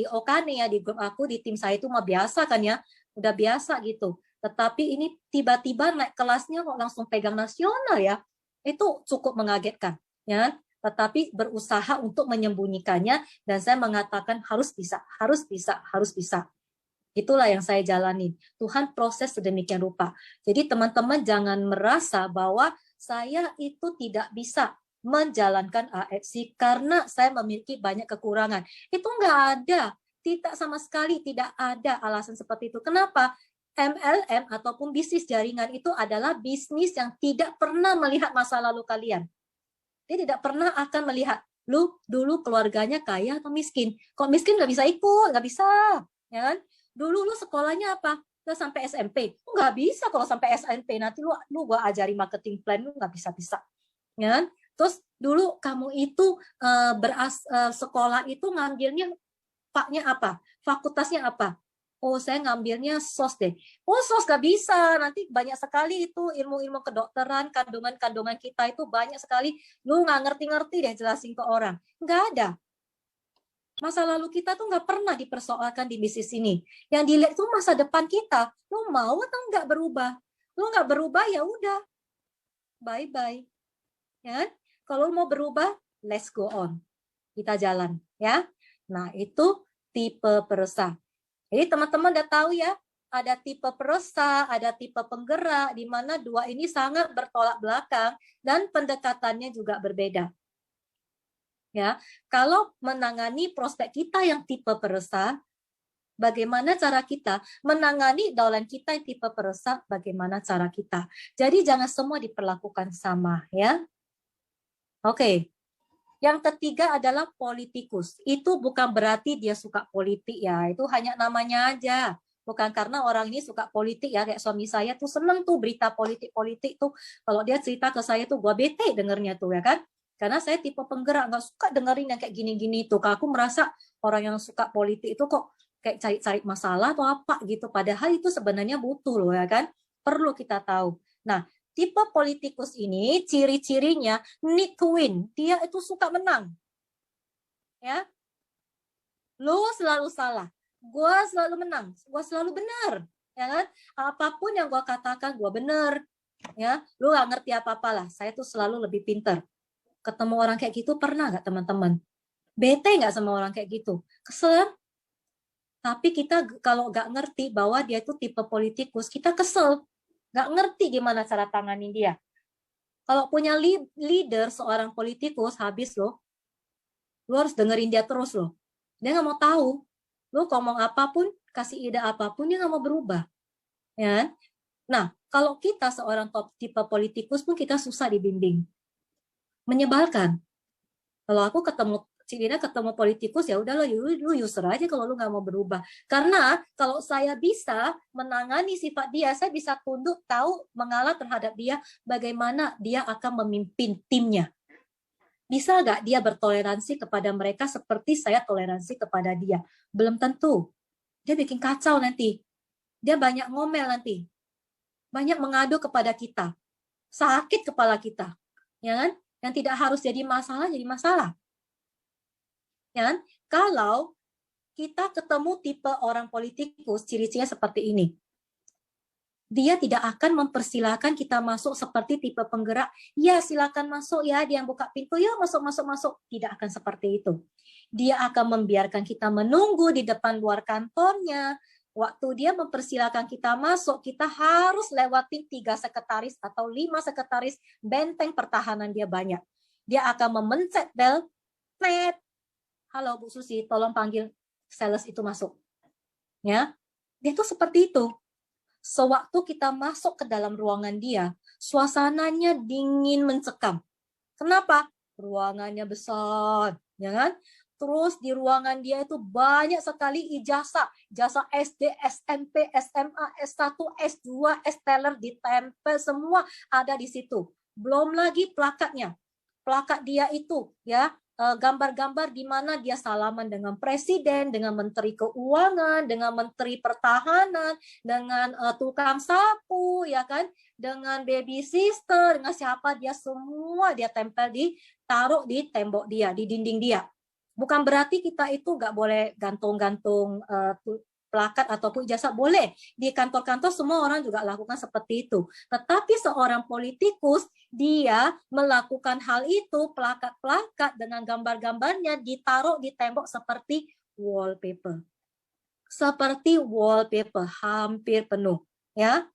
B: Okane ya, di grup aku, di tim saya itu mah biasa kan ya, udah biasa gitu. Tetapi ini tiba-tiba naik kelasnya kok langsung pegang nasional ya, itu cukup mengagetkan ya. Tetapi berusaha untuk menyembunyikannya dan saya mengatakan harus bisa, harus bisa, harus bisa. Itulah yang saya jalani. Tuhan proses sedemikian rupa. Jadi teman-teman jangan merasa bahwa saya itu tidak bisa menjalankan AFC karena saya memiliki banyak kekurangan. Itu nggak ada. Tidak sama sekali tidak ada alasan seperti itu. Kenapa? MLM ataupun bisnis jaringan itu adalah bisnis yang tidak pernah melihat masa lalu kalian. Dia tidak pernah akan melihat, lu dulu keluarganya kaya atau miskin. Kok miskin nggak bisa ikut, nggak bisa. Ya kan? Dulu lu sekolahnya apa? Lu sampai SMP. Nggak bisa kalau sampai SMP. Nanti lu gua ajari marketing plan, lu nggak bisa-bisa. Ya kan? Terus dulu kamu itu sekolah itu ngambilnya paknya apa? Fakultasnya apa? Oh, saya ngambilnya SOS deh. Oh, SOS nggak bisa. Nanti banyak sekali itu ilmu-ilmu kedokteran, kandungan-kandungan kita itu banyak sekali. Lu nggak ngerti-ngerti deh jelasin ke orang. Nggak ada. Masa lalu kita tuh nggak pernah dipersoalkan di bisnis ini. Yang dilihat itu masa depan kita. Lu mau atau nggak berubah? Lu nggak berubah ya udah. Bye-bye. Ya kan? Kalau mau berubah, let's go on. Kita jalan. Ya. Nah, itu tipe peresah. Jadi teman-teman udah tahu ya, ada tipe peresah, ada tipe penggerak, di mana dua ini sangat bertolak belakang dan pendekatannya juga berbeda. Ya, kalau menangani prospek kita yang tipe peresah, bagaimana cara kita menangani downline kita yang tipe peresah, bagaimana cara kita. Jadi jangan semua diperlakukan sama, ya. Oke. Yang ketiga adalah politikus. Itu bukan berarti dia suka politik ya, itu hanya namanya aja. Bukan karena orang ini suka politik ya, kayak suami saya tuh seneng tuh berita politik-politik tuh. Kalau dia cerita ke saya tuh, gua bete dengernya tuh ya kan. Karena saya tipe penggerak, nggak suka dengerin yang kayak gini-gini tuh. Kalau aku merasa orang yang suka politik itu kok kayak cari-cari masalah atau apa gitu. Padahal itu sebenarnya butuh loh ya kan. Perlu kita tahu. Nah, tipe politikus ini ciri-cirinya need to win. Dia itu suka menang. Ya. Lu selalu salah. Gua selalu menang. Gua selalu benar. Ya kan? Apapun yang gua katakan gua benar. Ya, lu gak ngerti apa-apa lah. Saya tuh selalu lebih pintar. Ketemu orang kayak gitu pernah nggak teman-teman? Bete nggak sama orang kayak gitu? Kesel? Tapi kita kalau nggak ngerti bahwa dia itu tipe politikus, kita kesel. Nggak ngerti gimana cara tanganin dia. Kalau punya leader, seorang politikus, habis loh. Lu harus dengerin dia terus loh. Dia nggak mau tahu. Lu ngomong apapun, kasih ide apapun, dia nggak mau berubah. Ya. Nah, kalau kita seorang tipe politikus pun kita susah dibimbing. Menyebalkan. Kalau aku ketemu Cik Lina ketemu politikus ya udah lu user aja kalau lu nggak mau berubah. Karena kalau saya bisa menangani sifat dia, saya bisa tunduk tahu mengalah terhadap dia bagaimana dia akan memimpin timnya. Bisa nggak dia bertoleransi kepada mereka seperti saya toleransi kepada dia? Belum tentu. Dia bikin kacau nanti. Dia banyak ngomel nanti. banyak mengadu kepada kita, sakit kepala kita, ya kan? Yang tidak harus jadi masalah, ya kan? Kalau kita ketemu tipe orang politikus, ciri-cirinya seperti ini. Dia tidak akan mempersilahkan kita masuk seperti tipe penggerak. Ya, silakan masuk ya, dia yang buka pintu, ya masuk. Tidak akan seperti itu. Dia akan membiarkan kita menunggu di depan luar kantornya. Waktu dia mempersilahkan kita masuk, kita harus lewatin 3 sekretaris atau 5 sekretaris, benteng pertahanan dia banyak. Dia akan memencet bel, plet. Halo Bu Susi, tolong panggil sales itu masuk. Ya, dia tuh seperti itu. Sewaktu kita masuk ke dalam ruangan dia, suasananya dingin mencekam. Kenapa? Ruangannya besar, ya kan? Terus di ruangan dia itu banyak sekali ijazah SD, SMP, SMA, S1, S2, S-teller ditempel semua ada di situ. Belum lagi plakatnya. Plakat dia itu ya, gambar-gambar di mana dia salaman dengan presiden, dengan menteri keuangan, dengan menteri pertahanan, dengan tukang sapu, ya kan, dengan baby sister, dengan siapa dia semua dia tempel taruh di tembok dia, di dinding dia. Bukan berarti kita itu nggak boleh gantung-gantung plakat ataupun ijazah, boleh. Di kantor-kantor semua orang juga lakukan seperti itu. Tetapi seorang politikus, dia melakukan hal itu, plakat-plakat dengan gambar-gambarnya ditaruh di tembok seperti wallpaper. Seperti wallpaper, hampir penuh. Ya.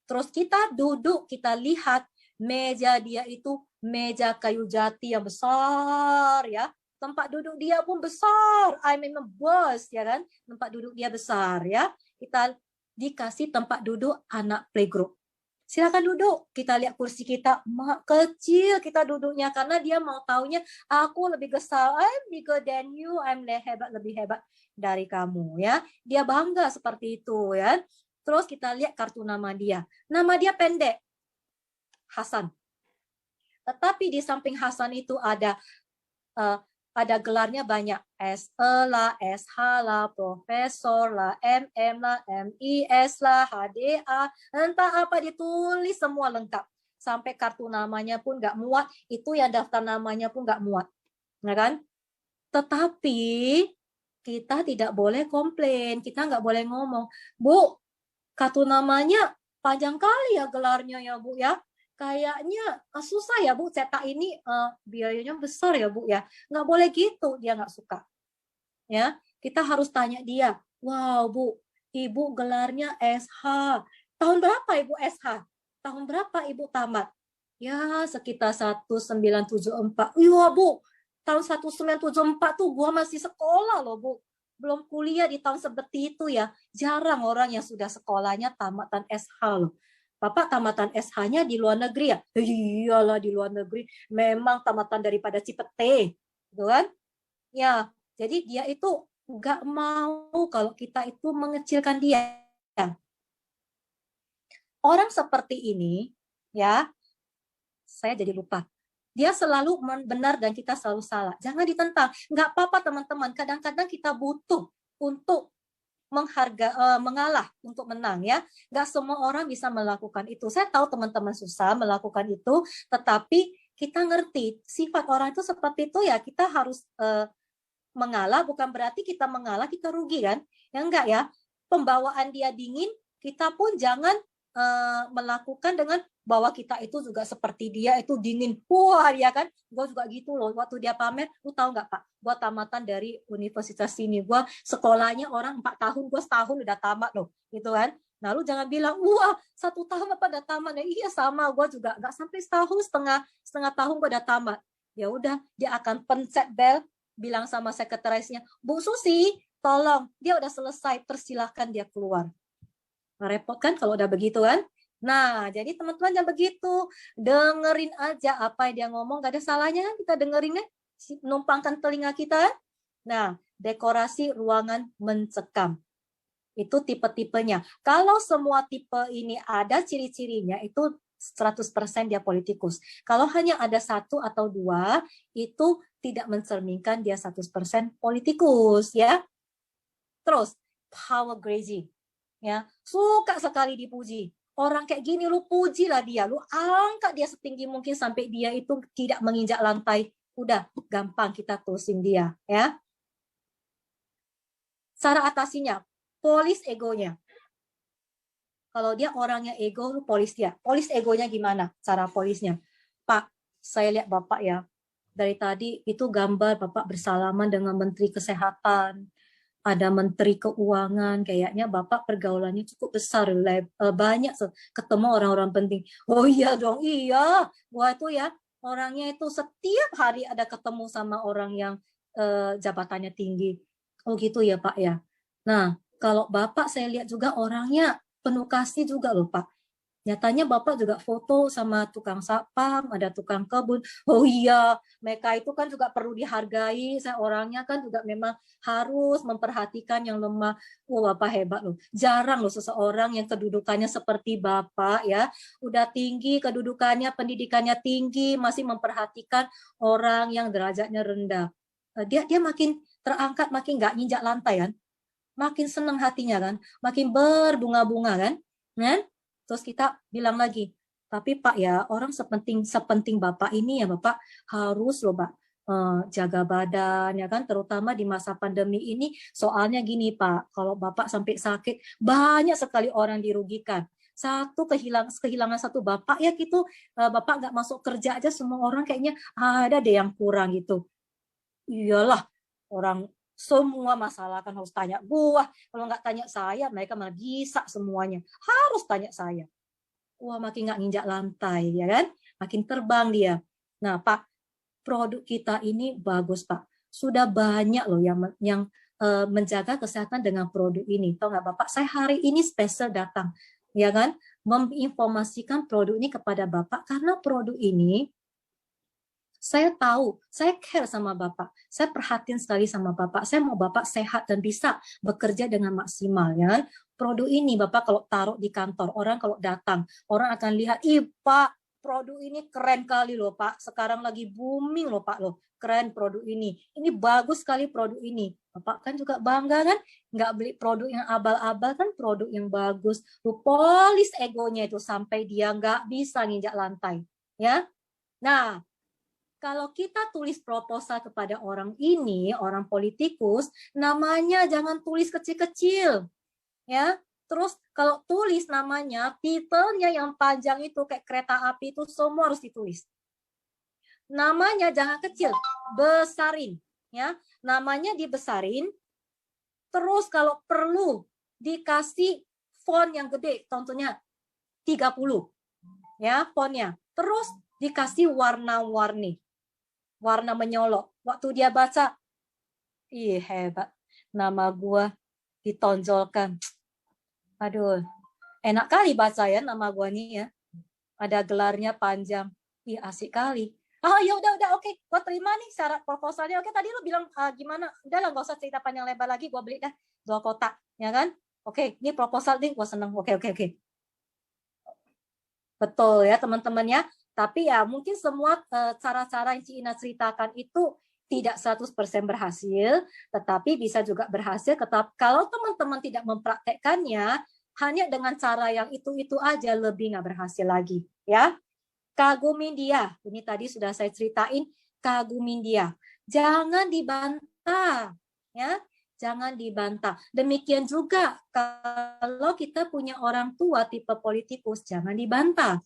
B: Terus kita duduk, kita lihat meja dia itu meja kayu jati yang besar, ya. Tempat duduk dia pun besar. I mean bos, ya kan? Tempat duduk dia besar, ya. Kita dikasih tempat duduk anak playgroup. Silakan duduk. Kita lihat kursi kita kecil kita duduknya karena dia mau taunya aku lebih besar. I'm bigger than you. I'm lebih hebat dari kamu, ya. Dia bangga seperti itu, ya. Terus kita lihat kartu nama dia. Nama dia pendek. Hasan. Tetapi di samping Hasan itu ada gelarnya banyak, SE lah, SH lah, profesor lah, MM lah, MIS lah, HDA, entah apa ditulis semua lengkap. Sampai kartu namanya pun nggak muat, itu yang daftar namanya pun nggak muat. Ya kan? Tetapi kita tidak boleh komplain, kita nggak boleh ngomong, Bu, kartu namanya panjang kali ya gelarnya ya Bu ya. Kayaknya susah ya Bu cetak ini, biayanya besar ya Bu ya. Nggak boleh gitu, dia nggak suka. Ya, kita harus tanya dia, wow Bu, Ibu gelarnya SH. Tahun berapa Ibu SH? Tahun berapa Ibu tamat? Ya sekitar 1974. Iya Bu, tahun 1974 tuh gua masih sekolah loh Bu. Belum kuliah di tahun seperti itu ya. Jarang orang yang sudah sekolahnya tamatan SH loh. Bapak tamatan SH-nya di luar negeri ya? Iyalah di luar negeri. Memang tamatan daripada Cipete. Gitu kan? Ya, jadi dia itu nggak mau kalau kita itu mengecilkan dia. Orang seperti ini, ya, saya jadi lupa. Dia selalu benar dan kita selalu salah. Jangan ditentang. Nggak apa-apa teman-teman. Kadang-kadang kita butuh untuk mengalah untuk menang ya. Nggak semua orang bisa melakukan itu. Saya tahu teman-teman susah melakukan itu, tetapi kita ngerti sifat orang itu seperti itu ya. Kita harus mengalah, bukan berarti kita mengalah kita rugi kan? Ya enggak ya. Pembawaan dia dingin, kita pun jangan melakukan dengan bahwa kita itu juga seperti dia itu dingin. Wah ya kan, gue juga gitu loh. Waktu dia pamer, lu tahu nggak Pak? Gue tamatan dari universitas sini. Gue sekolahnya orang 4 tahun, gue setahun udah tamat loh, gitu kan? Nah lu jangan bilang, wah 1 tahun apa udah tamat? Nah, iya sama, gue juga nggak sampai setahun, setengah tahun gue udah tamat. Ya udah, dia akan pencet bel, bilang sama sekretarisnya, Bu Susi, tolong, dia udah selesai, persilahkan dia keluar. Repot kan kalau udah begitu kan? Nah, jadi teman-teman jangan begitu. Dengerin aja apa yang dia ngomong, gak ada salahnya kan kita dengerinnya, numpangkan telinga kita. Nah, dekorasi ruangan mencekam. Itu tipe-tipenya. Kalau semua tipe ini ada ciri-cirinya, itu 100% dia politikus. Kalau hanya ada 1 atau 2, itu tidak mencerminkan dia 100% politikus. Ya. Terus, power grazing. Ya, suka sekali dipuji. Orang kayak gini lu pujilah dia, lu angkat dia setinggi mungkin sampai dia itu tidak menginjak lantai. Udah gampang kita closing dia, ya. Cara atasinya, polis egonya. Kalau dia orangnya ego, lu polis dia. Polis egonya gimana? Cara polisnya, Pak, saya lihat Bapak ya, dari tadi itu gambar Bapak bersalaman dengan Menteri Kesehatan, ada Menteri Keuangan, kayaknya Bapak pergaulannya cukup besar, banyak ketemu orang-orang penting. Oh iya dong, iya. Gua itu ya, orangnya itu setiap hari ada ketemu sama orang yang jabatannya tinggi. Oh gitu ya Pak ya. Nah, kalau Bapak saya lihat juga orangnya penuh kasih juga loh Pak. Nyatanya Bapak juga foto sama tukang sapam, ada tukang kebun. Oh iya, mereka itu kan juga perlu dihargai. Saya orangnya kan juga memang harus memperhatikan yang lemah. Wah, Bapak hebat loh. Jarang loh seseorang yang kedudukannya seperti Bapak ya. Udah tinggi kedudukannya, pendidikannya tinggi, masih memperhatikan orang yang derajatnya rendah. Dia makin terangkat, makin nggak nginjak lantai kan. Makin senang hatinya kan, makin berbunga-bunga kan. Terus kita bilang lagi, tapi Pak ya, orang sepenting Bapak ini ya Bapak harus loh Pak jaga badan ya kan, terutama di masa pandemi ini. Soalnya gini Pak, kalau Bapak sampai sakit banyak sekali orang dirugikan. Kehilangan satu Bapak ya gitu, Bapak nggak masuk kerja aja semua orang kayaknya ada deh yang kurang gitu. Iyalah, orang semua masalah kan harus tanya gua. Kalau nggak tanya saya, mereka malah bisa semuanya. Harus tanya saya. Wah, makin nggak nginjak lantai, ya kan? Makin terbang dia. Nah, Pak, produk kita ini bagus, Pak. Sudah banyak loh yang menjaga kesehatan dengan produk ini. Tahu nggak, Bapak? Saya hari ini spesial datang, ya kan? Menginformasikan produk ini kepada Bapak karena produk ini saya tahu, saya care sama Bapak. Saya perhatian sekali sama Bapak. Saya mau Bapak sehat dan bisa bekerja dengan maksimal. Ya. Produk ini Bapak kalau taruh di kantor, orang kalau datang, orang akan lihat, ih Pak, produk ini keren kali loh Pak. Sekarang lagi booming loh Pak loh. Keren produk ini. Ini bagus sekali produk ini. Bapak kan juga bangga kan? Nggak beli produk yang abal-abal kan, produk yang bagus. Lu polis egonya itu sampai dia nggak bisa nginjak lantai. Ya. Nah, kalau kita tulis proposal kepada orang ini, orang politikus, namanya jangan tulis kecil-kecil, ya. Terus kalau tulis namanya, titelnya yang panjang itu kayak kereta api itu semua harus ditulis. Namanya jangan kecil, besarin, ya. Namanya dibesarin. Terus kalau perlu dikasih font yang gede, contohnya 30, ya fontnya. Terus dikasih warna-warni. Warna menyolok. Waktu dia baca, ih hebat. Nama gua ditonjolkan. Aduh, enak kali baca ya nama gua nih ya. Ada gelarnya panjang. Ih asik kali. Oh ya udah oke. Gua terima nih syarat proposalnya. Oke tadi lu bilang gimana? Udah lah gak usah cerita panjang lebar lagi. Gua beli dah 2 kotak, ya kan? Oke, ini proposal nih gua seneng. Oke. Betul ya teman-teman ya. Tapi ya mungkin semua cara-cara yang Ci Ina ceritakan itu tidak 100% berhasil, tetapi bisa juga berhasil. Kalau teman-teman tidak mempraktekkannya, hanya dengan cara yang itu aja lebih nggak berhasil lagi. Ya, kagumin dia. Ini tadi sudah saya ceritain, kagumin dia. Jangan dibantah, ya. Jangan dibantah. Demikian juga kalau kita punya orang tua tipe politikus, jangan dibantah.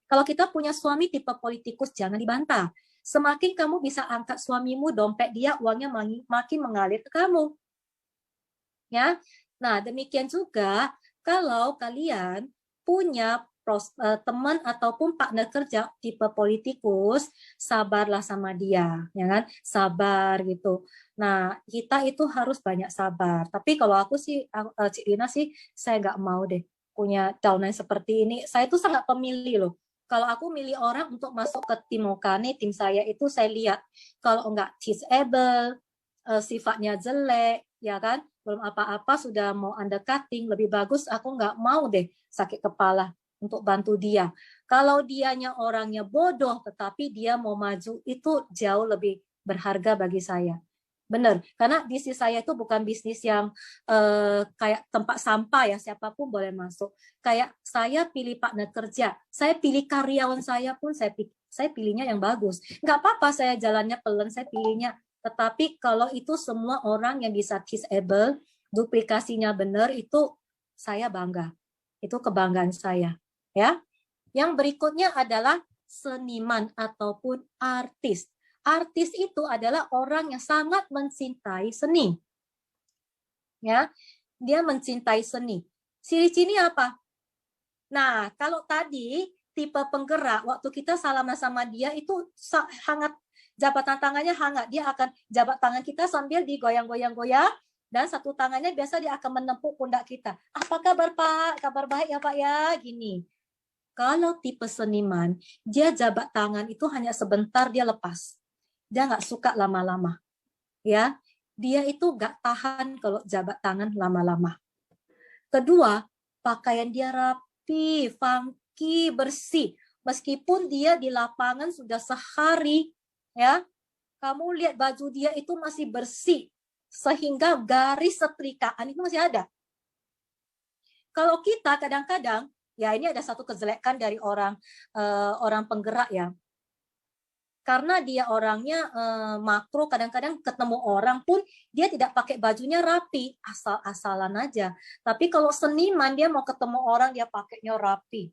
B: Kalau kita punya suami tipe politikus, jangan dibantah. Semakin kamu bisa angkat suamimu, dompet dia, uangnya makin mengalir ke kamu. Ya, nah demikian juga kalau kalian punya teman ataupun partner kerja tipe politikus, sabarlah sama dia, ya kan? Sabar gitu. Nah, kita itu harus banyak sabar. Tapi kalau aku sih, Cik Dina sih, saya nggak mau deh punya downline seperti ini. Saya tuh sangat pemilih loh. Kalau aku milih orang untuk masuk ke tim Mokane, tim saya itu saya lihat kalau nggak disable, sifatnya jelek, ya kan? Belum apa-apa sudah mau undercutting, lebih bagus aku nggak mau deh sakit kepala untuk bantu dia. Kalau dianya orangnya bodoh, tetapi dia mau maju, itu jauh lebih berharga bagi saya. Benar, karena bisnis saya itu bukan bisnis yang kayak tempat sampah ya, siapapun boleh masuk. Kayak saya pilih partner kerja, saya pilih karyawan saya pun saya pilihnya yang bagus. Nggak apa-apa saya jalannya pelan, saya pilihnya. Tetapi kalau itu semua orang yang bisa disable, duplikasinya benar, itu saya bangga. Itu kebanggaan saya. Ya. Yang berikutnya adalah seniman ataupun artis. Artis itu adalah orang yang sangat mencintai seni. Ya, dia mencintai seni. Ciri-cirinya apa? Nah, kalau tadi tipe penggerak, waktu kita salaman sama dia itu hangat, jabatan tangannya hangat. Dia akan jabat tangan kita sambil digoyang-goyang-goyang, dan satu tangannya biasa dia akan menempuk pundak kita. Apa kabar Pak? Kabar baik ya Pak ya? Gini. Kalau tipe seniman, dia jabat tangan itu hanya sebentar dia lepas. Dia nggak suka lama-lama, ya. Dia itu nggak tahan kalau jabat tangan lama-lama. Kedua, pakaian dia rapi, funky, bersih. Meskipun dia di lapangan sudah sehari, ya, kamu lihat baju dia itu masih bersih, sehingga garis setrikaan itu masih ada. Kalau kita kadang-kadang, ya ini ada satu kejelekan dari orang penggerak ya. Karena dia orangnya makro, kadang-kadang ketemu orang pun dia tidak pakai bajunya rapi, asal-asalan aja. Tapi kalau seniman dia mau ketemu orang dia pakainya rapi,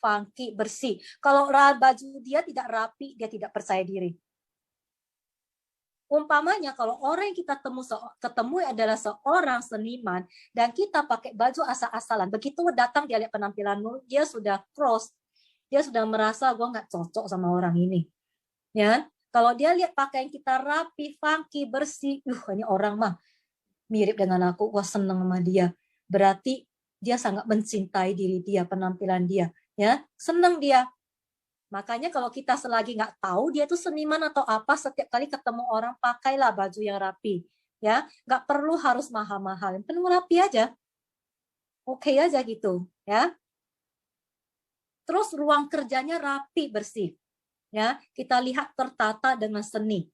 B: funky, bersih. Kalau baju dia tidak rapi, dia tidak percaya diri. Umpamanya kalau orang yang kita ketemu adalah seorang seniman dan kita pakai baju asal-asalan, begitu datang dia lihat penampilanmu, dia sudah cross, dia sudah merasa gue nggak cocok sama orang ini. Ya, kalau dia lihat pakaian kita rapi, funky, bersih, ini orang mah mirip dengan aku, wah seneng sama dia. Berarti dia sangat mencintai diri dia, penampilan dia, ya, seneng dia. Makanya kalau kita selagi nggak tahu dia tuh seniman atau apa, setiap kali ketemu orang pakailah baju yang rapi, ya, nggak perlu harus mahal-mahal, yang penting rapi aja, oke aja gitu, ya. Terus ruang kerjanya rapi, bersih. Ya, kita lihat tertata dengan seni.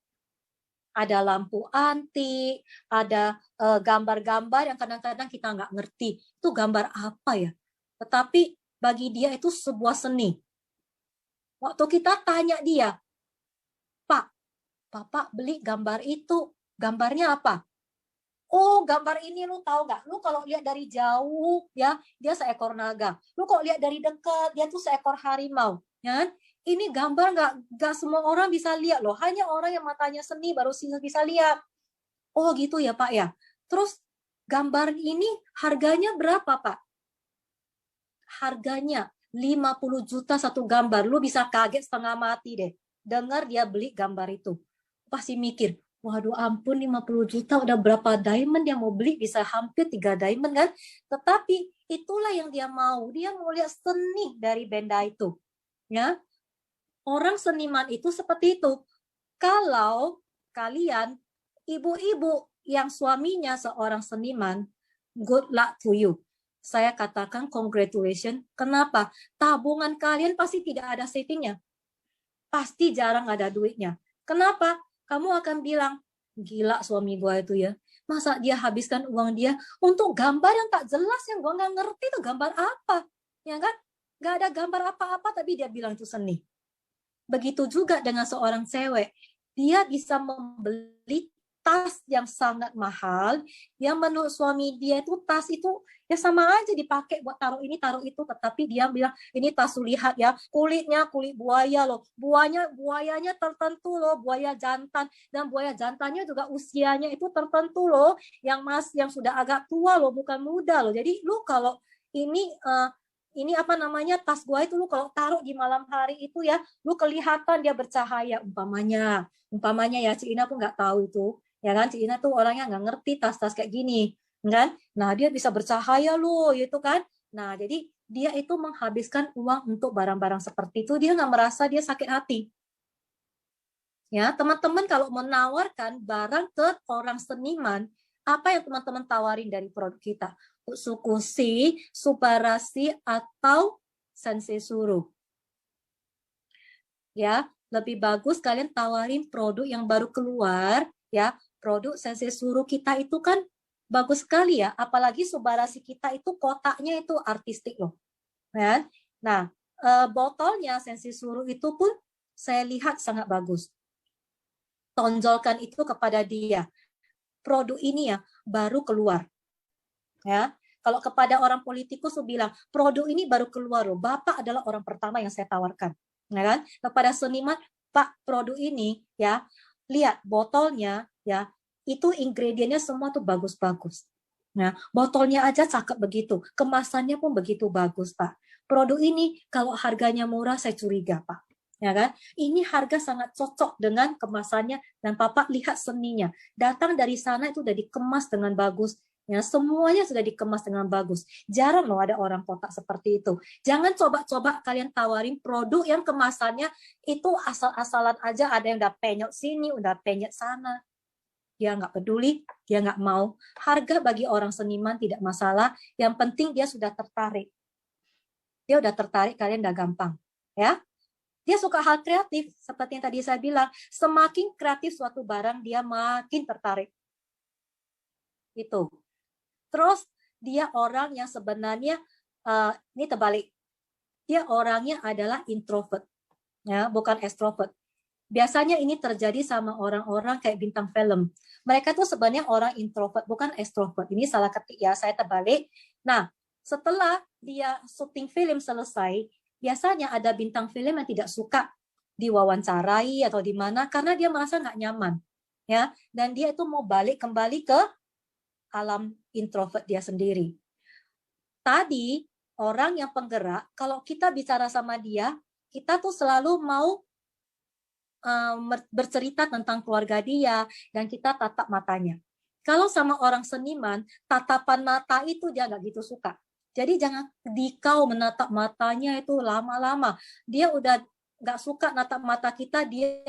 B: Ada lampu antik, ada gambar-gambar yang kadang-kadang kita nggak ngerti. Itu gambar apa ya? Tetapi bagi dia itu sebuah seni. Waktu kita tanya dia, Pak, Bapak beli gambar itu, gambarnya apa? Oh, gambar ini lu tahu nggak? Lu kalau lihat dari jauh, ya, dia seekor naga. Lu kalau lihat dari dekat, dia tuh seekor harimau. Ya, ini gambar nggak semua orang bisa lihat loh. Hanya orang yang matanya seni baru bisa lihat. Oh gitu ya Pak ya. Terus gambar ini harganya berapa Pak? Harganya 50 juta satu gambar. Lu bisa kaget setengah mati deh. Dengar dia beli gambar itu. Pasti mikir, waduh ampun 50 juta udah berapa diamond yang mau beli, bisa hampir 3 diamond kan. Tetapi itulah yang dia mau. Dia mau lihat seni dari benda itu. Ya, orang seniman itu seperti itu. Kalau kalian ibu-ibu yang suaminya seorang seniman, good luck to you. Saya katakan congratulations. Kenapa? Tabungan kalian pasti tidak ada savingnya. Pasti jarang ada duitnya. Kenapa? Kamu akan bilang, gila suami gue itu ya. Masa dia habiskan uang dia untuk gambar yang tak jelas, yang gue nggak ngerti itu gambar apa. Ya kan? Nggak ada gambar apa-apa, tapi dia bilang itu seni. Begitu juga dengan seorang cewek. Dia bisa membeli tas yang sangat mahal, yang menurut suami dia itu tas itu ya sama aja dipakai buat taruh ini taruh itu, tetapi dia bilang ini tas, lihat ya kulitnya kulit buaya loh, buayanya tertentu loh, buaya jantan, dan buaya jantannya juga usianya itu tertentu loh, yang sudah agak tua loh, bukan muda loh. Jadi lu kalau ini apa namanya, tas gua itu lu kalau taruh di malam hari itu ya, lu kelihatan dia bercahaya, umpamanya ya, Ci Ina aku nggak tahu itu, ya kan, Ci Ina tuh orangnya nggak ngerti tas-tas kayak gini, kan, nah dia bisa bercahaya lu, gitu kan, nah jadi dia itu menghabiskan uang untuk barang-barang seperti itu, dia nggak merasa dia sakit hati. Ya, teman-teman kalau menawarkan barang ke orang seniman, apa yang teman-teman tawarin dari produk kita? Utsukushi, Subarashi, atau Sensei Suru. Ya, lebih bagus kalian tawarin produk yang baru keluar, ya, produk sensi suruh kita itu kan bagus sekali ya, apalagi Subarashi kita itu kotaknya itu artistik loh. Ya. Nah, botolnya sensi suruh itu pun saya lihat sangat bagus. Tonjolkan itu kepada dia. Produk ini ya baru keluar. Ya. Kalau kepada orang politikus saya bilang, produk ini baru keluar loh. Bapak adalah orang pertama yang saya tawarkan. Ya kan? Kepada seniman, Pak, produk ini ya, lihat botolnya ya, itu ingredientnya semua tuh bagus-bagus. Nah, botolnya aja cakep begitu, kemasannya pun begitu bagus, Pak. Produk ini kalau harganya murah saya curiga, Pak. Ya kan? Ini harga sangat cocok dengan kemasannya dan Papa lihat seninya. Datang dari sana itu udah dikemas dengan bagus. Ya, semuanya sudah dikemas dengan bagus. Jarang loh ada orang kotak seperti itu. Jangan coba-coba kalian tawarin produk yang kemasannya itu asal-asalan aja. Ada yang udah penyok sini, udah penyok sana. Dia nggak peduli, dia nggak mau. Harga bagi orang seniman tidak masalah. Yang penting dia sudah tertarik. Dia udah tertarik, kalian udah gampang. Ya, dia suka hal kreatif. Seperti yang tadi saya bilang, semakin kreatif suatu barang, dia makin tertarik. Itu. Terus dia orang yang sebenarnya ini terbalik. Dia orangnya adalah introvert, ya, bukan extrovert. Biasanya ini terjadi sama orang-orang kayak bintang film. Mereka tuh sebenarnya orang introvert, bukan extrovert. Ini salah ketik ya, saya terbalik. Nah, setelah dia syuting film selesai, biasanya ada bintang film yang tidak suka diwawancarai atau di mana karena dia merasa nggak nyaman, ya. Dan dia itu mau balik kembali ke alam introvert dia sendiri. Tadi orang yang penggerak, kalau kita bicara sama dia, kita tuh selalu mau bercerita tentang keluarga dia dan kita tatap matanya. Kalau sama orang seniman, tatapan mata itu dia nggak gitu suka. Jadi jangan dikau menatap matanya itu lama-lama. Dia udah nggak suka natap mata kita, dia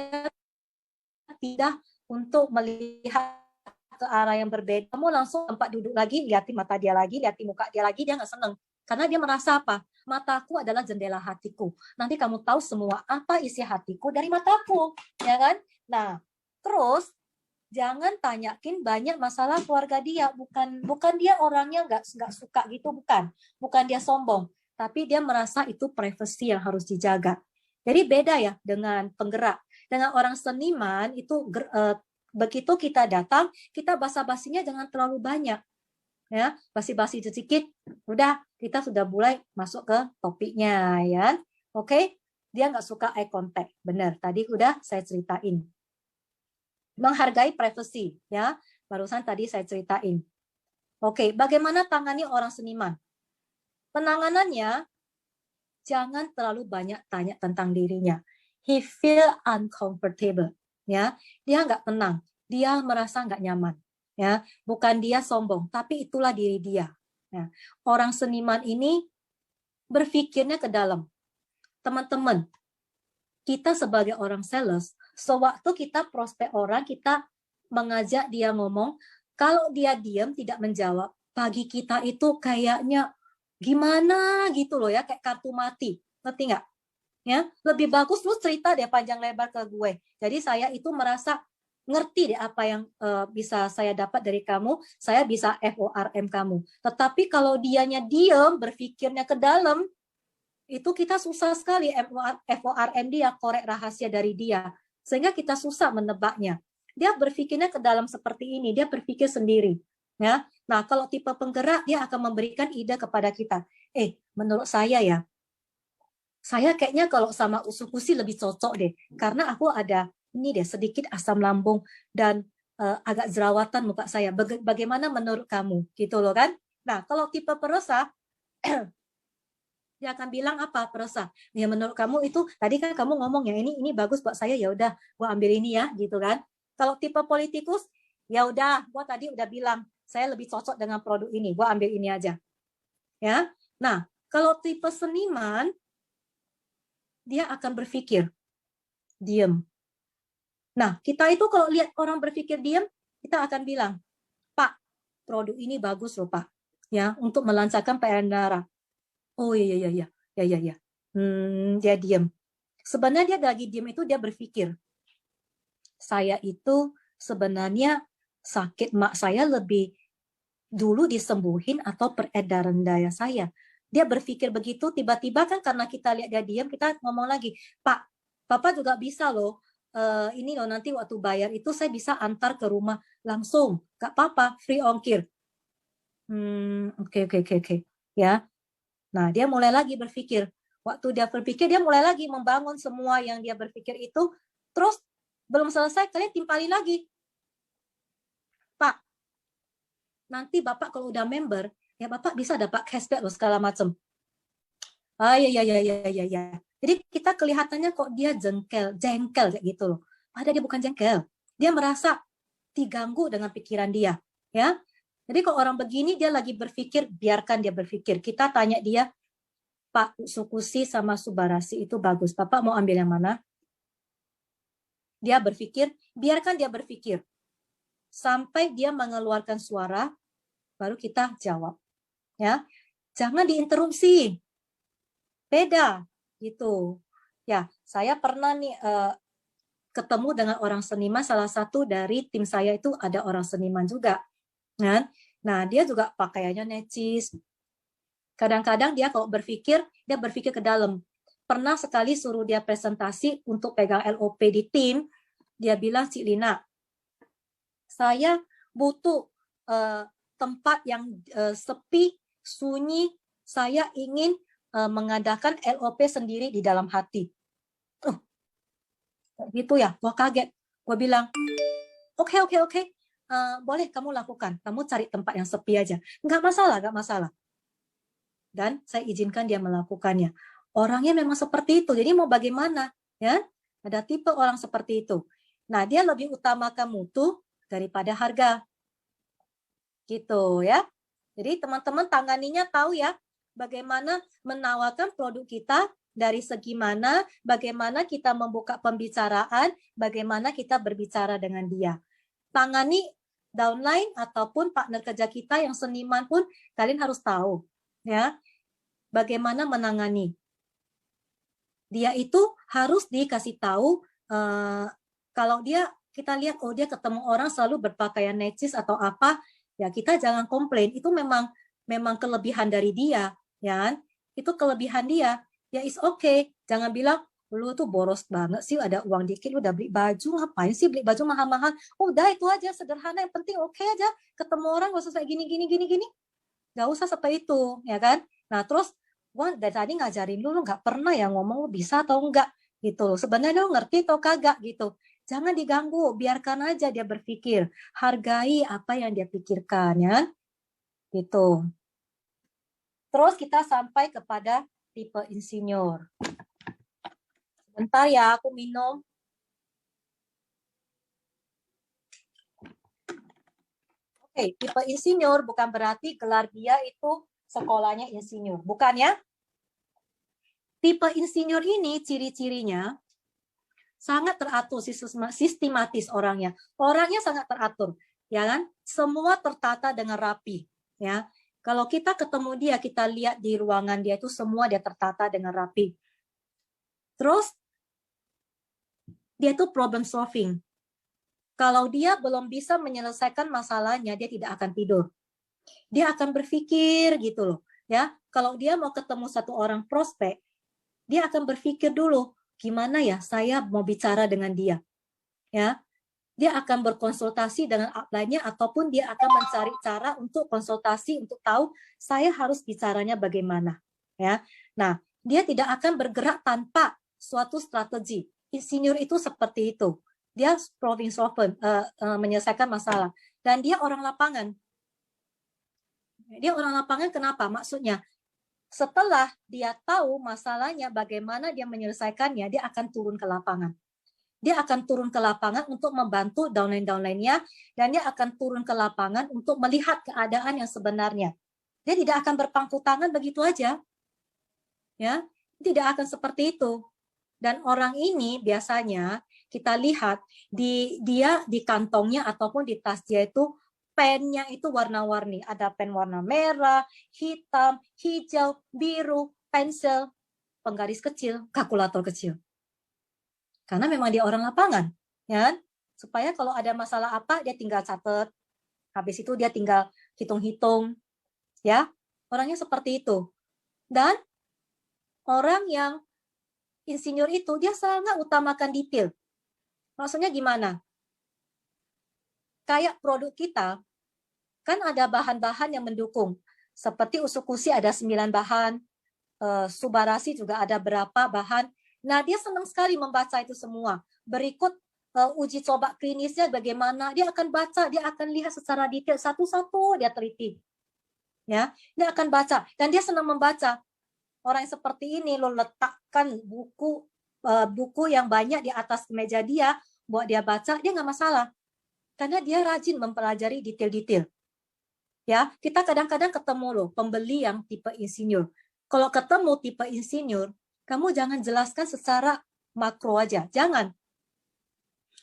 B: tidak untuk melihat ke arah yang berbeda, kamu langsung tempat duduk lagi, liatin mata dia lagi, liatin muka dia lagi, dia nggak seneng. Karena dia merasa apa? Mataku adalah jendela hatiku. Nanti kamu tahu semua apa isi hatiku dari mataku, ya kan? Nah, terus jangan tanyakin banyak masalah keluarga dia. Bukan dia orangnya nggak suka gitu, bukan dia sombong, tapi dia merasa itu privasi yang harus dijaga. Jadi beda ya dengan penggerak. Dengan orang seniman itu begitu kita datang, kita basa-basinya jangan terlalu banyak. Ya, basi-basi sedikit, udah kita sudah mulai masuk ke topiknya, ya. Oke, dia nggak suka eye contact. Benar, tadi udah saya ceritain. Menghargai privasi, ya. Barusan tadi saya ceritain. Oke, bagaimana tangani orang seniman? Penanganannya, jangan terlalu banyak tanya tentang dirinya. He feel uncomfortable. Ya, dia nggak tenang, dia merasa nggak nyaman, ya, bukan dia sombong, tapi itulah diri dia. Ya. Orang seniman ini berpikirnya ke dalam. Teman-teman, kita sebagai orang sales, sewaktu kita prospek orang, kita mengajak dia ngomong, kalau dia diam tidak menjawab, bagi kita itu kayaknya gimana gitu loh ya, kayak kartu mati, ngerti nggak? Ya, lebih bagus lu cerita deh panjang lebar ke gue. Jadi saya itu merasa ngerti deh apa yang bisa saya dapat dari kamu, saya bisa FORM kamu. Tetapi kalau dianya diam, berpikirnya ke dalam, itu kita susah sekali FORM dia, korek rahasia dari dia. Sehingga kita susah menebaknya. Dia berpikirnya ke dalam seperti ini, dia berpikir sendiri. Ya. Nah, kalau tipe penggerak, dia akan memberikan ide kepada kita. Menurut saya ya, saya kayaknya kalau sama usukusi lebih cocok deh, karena aku ada ini deh sedikit asam lambung dan agak jerawatan muka saya. Bagaimana menurut kamu? Gitu loh kan? Nah, kalau tipe peresah, dia akan bilang apa peresah? Ya menurut kamu itu tadi kan kamu ngomong ya ini bagus buat saya, ya udah gua ambil ini ya, gitu kan? Kalau tipe politikus, ya udah gua tadi udah bilang saya lebih cocok dengan produk ini, gua ambil ini aja. Ya. Nah, kalau tipe seniman, dia akan berpikir diam. Nah, kita itu kalau lihat orang berpikir diam, kita akan bilang, Pak, produk ini bagus loh Pak, ya untuk melancarkan payudara. Oh iya. Dia diam. Sebenarnya dia lagi diam itu dia berpikir, saya itu sebenarnya sakit mak saya lebih dulu disembuhin atau peredaran daya saya. Dia berpikir begitu, tiba-tiba kan karena kita lihat dia diam, kita ngomong lagi, Pak, Bapak juga bisa loh, ini loh nanti waktu bayar itu saya bisa antar ke rumah langsung, gak apa-apa, free ongkir. Oke. Ya, nah dia mulai lagi berpikir. Waktu dia berpikir, dia mulai lagi membangun semua yang dia berpikir itu. Terus belum selesai, kalian timpali lagi. Pak, nanti Bapak kalau udah member, ya Bapak bisa dapat cashback loh segala macam. Ah ya. Jadi kita kelihatannya kok dia jengkel kayak gitu loh. Padahal dia bukan jengkel. Dia merasa diganggu dengan pikiran dia, ya. Jadi kalau orang begini dia lagi berpikir, biarkan dia berpikir. Kita tanya dia, Pak, Sukusi sama Subarasi itu bagus. Bapak mau ambil yang mana? Dia berpikir, biarkan dia berpikir. Sampai dia mengeluarkan suara, baru kita jawab. Ya, jangan diinterupsi. Beda gitu. Ya, saya pernah nih ketemu dengan orang seniman, salah satu dari tim saya itu ada orang seniman juga. Nah, dia juga pakaiannya necis. Kadang-kadang dia kalau berpikir, dia berpikir ke dalam. Pernah sekali suruh dia presentasi untuk pegang LOP di tim, dia bilang, Cik Lina, saya butuh tempat yang sepi, sunyi, saya ingin mengadakan LOP sendiri di dalam hati. Gitu ya, gua kaget. Gua bilang, oke. Boleh kamu lakukan. Kamu cari tempat yang sepi aja. Nggak masalah. Dan saya izinkan dia melakukannya. Orangnya memang seperti itu. Jadi mau bagaimana? Ya, ada tipe orang seperti itu. Nah, dia lebih utamakan mutu daripada harga. Gitu ya. Jadi teman-teman tanganinya tahu ya, bagaimana menawarkan produk kita dari segi mana, bagaimana kita membuka pembicaraan, bagaimana kita berbicara dengan dia. Tangani downline ataupun partner kerja kita yang seniman pun kalian harus tahu ya, bagaimana menangani. Dia itu harus dikasih tahu kalau kita lihat dia ketemu orang selalu berpakaian necis atau apa, ya kita jangan komplain, itu memang kelebihan dari dia, ya. Itu kelebihan dia. Ya is okay. Jangan bilang lu tuh boros banget sih, ada uang dikit lu udah beli baju, ngapain sih beli baju mahal-mahal? Udah itu aja sederhana, yang penting oke aja. Ketemu orang gak usah kayak gini. Gak usah seperti itu, ya kan? Nah, terus gua dari tadi ngajarin lu nggak pernah ya ngomong lu bisa atau enggak gitu. Sebenarnya lu ngerti atau kagak gitu. Jangan diganggu, biarkan aja dia berpikir. Hargai apa yang dia pikirkan, ya. Gitu. Terus kita sampai kepada tipe insinyur. Bentar ya, aku minum. Oke, tipe insinyur bukan berarti gelar dia itu sekolahnya insinyur. Bukan ya? Tipe insinyur ini ciri-cirinya sangat teratur, sistematis orangnya. Orangnya sangat teratur, ya kan? Semua tertata dengan rapi, ya. Kalau kita ketemu dia, kita lihat di ruangan dia itu semua dia tertata dengan rapi. Terus dia itu problem solving. Kalau dia belum bisa menyelesaikan masalahnya, dia tidak akan tidur. Dia akan berpikir gitu loh, ya. Kalau dia mau ketemu satu orang prospek, dia akan berpikir dulu, gimana ya saya mau bicara dengan dia, ya. Dia akan berkonsultasi dengan upline-nya ataupun dia akan mencari cara untuk konsultasi untuk tahu saya harus bicaranya bagaimana, ya. Nah, dia tidak akan bergerak tanpa suatu strategi. Insinyur itu seperti itu. Dia problem solver, menyelesaikan masalah, dan dia orang lapangan. Dia orang lapangan kenapa? Maksudnya setelah dia tahu masalahnya bagaimana dia menyelesaikannya, dia akan turun ke lapangan. Dia akan turun ke lapangan untuk membantu downline-nya, dan dia akan turun ke lapangan untuk melihat keadaan yang sebenarnya. Dia tidak akan berpangku tangan begitu aja. Ya, tidak akan seperti itu. Dan orang ini biasanya kita lihat dia di kantongnya ataupun di tas dia itu pennya itu warna-warni. Ada pen warna merah, hitam, hijau, biru, pensil, penggaris kecil, kalkulator kecil. Karena memang dia orang lapangan, ya. Supaya kalau ada masalah apa, dia tinggal catat. Habis itu dia tinggal hitung-hitung. Ya, orangnya seperti itu. Dan orang yang insinyur itu, dia sangat utamakan detail. Maksudnya gimana? Kayak produk kita, kan ada bahan-bahan yang mendukung. Seperti Usukushi ada 9 bahan, Subarasi juga ada berapa bahan. Nah, dia senang sekali membaca itu semua. Berikut uji coba klinisnya bagaimana, dia akan baca, dia akan lihat secara detail satu-satu, dia teliti. Ya, dia akan baca dan dia senang membaca. Orang yang seperti ini lo letakkan buku yang banyak di atas meja dia, buat dia baca, dia nggak masalah. Karena dia rajin mempelajari detail-detail. Ya, kita kadang-kadang ketemu loh pembeli yang tipe insinyur. Kalau ketemu tipe insinyur, kamu jangan jelaskan secara makro aja, jangan.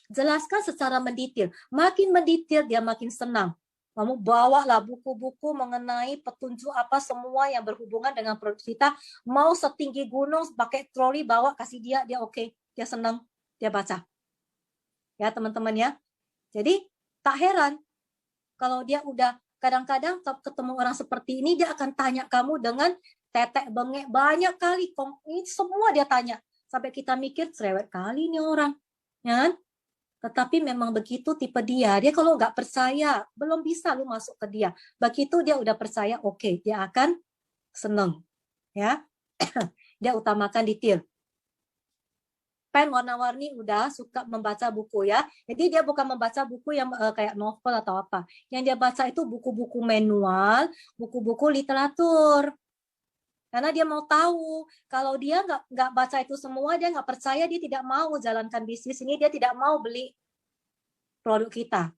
B: Jelaskan secara mendetail. Makin mendetail dia makin senang. Kamu bawalah buku-buku mengenai petunjuk apa semua yang berhubungan dengan produk kita. Mau setinggi gunung pakai troli bawa kasih dia oke, dia senang, dia baca. Ya teman-teman ya. Jadi tak heran kalau dia udah kadang-kadang ketemu orang seperti ini, dia akan tanya kamu dengan tetek bengek banyak kali. Ini semua dia tanya. Sampai kita mikir, cerewet kali nih orang. Ya? Tetapi memang begitu tipe dia. Dia kalau nggak percaya, belum bisa lu masuk ke dia. Begitu dia udah percaya, oke, dia akan seneng. Ya, dia utamakan detail. Pen warna-warni udah suka membaca buku ya. Jadi dia bukan membaca buku yang kayak novel atau apa. Yang dia baca itu buku-buku manual, buku-buku literatur. Karena dia mau tahu. Kalau dia nggak baca itu semua, dia nggak percaya, dia tidak mau jalankan bisnis ini, dia tidak mau beli produk kita.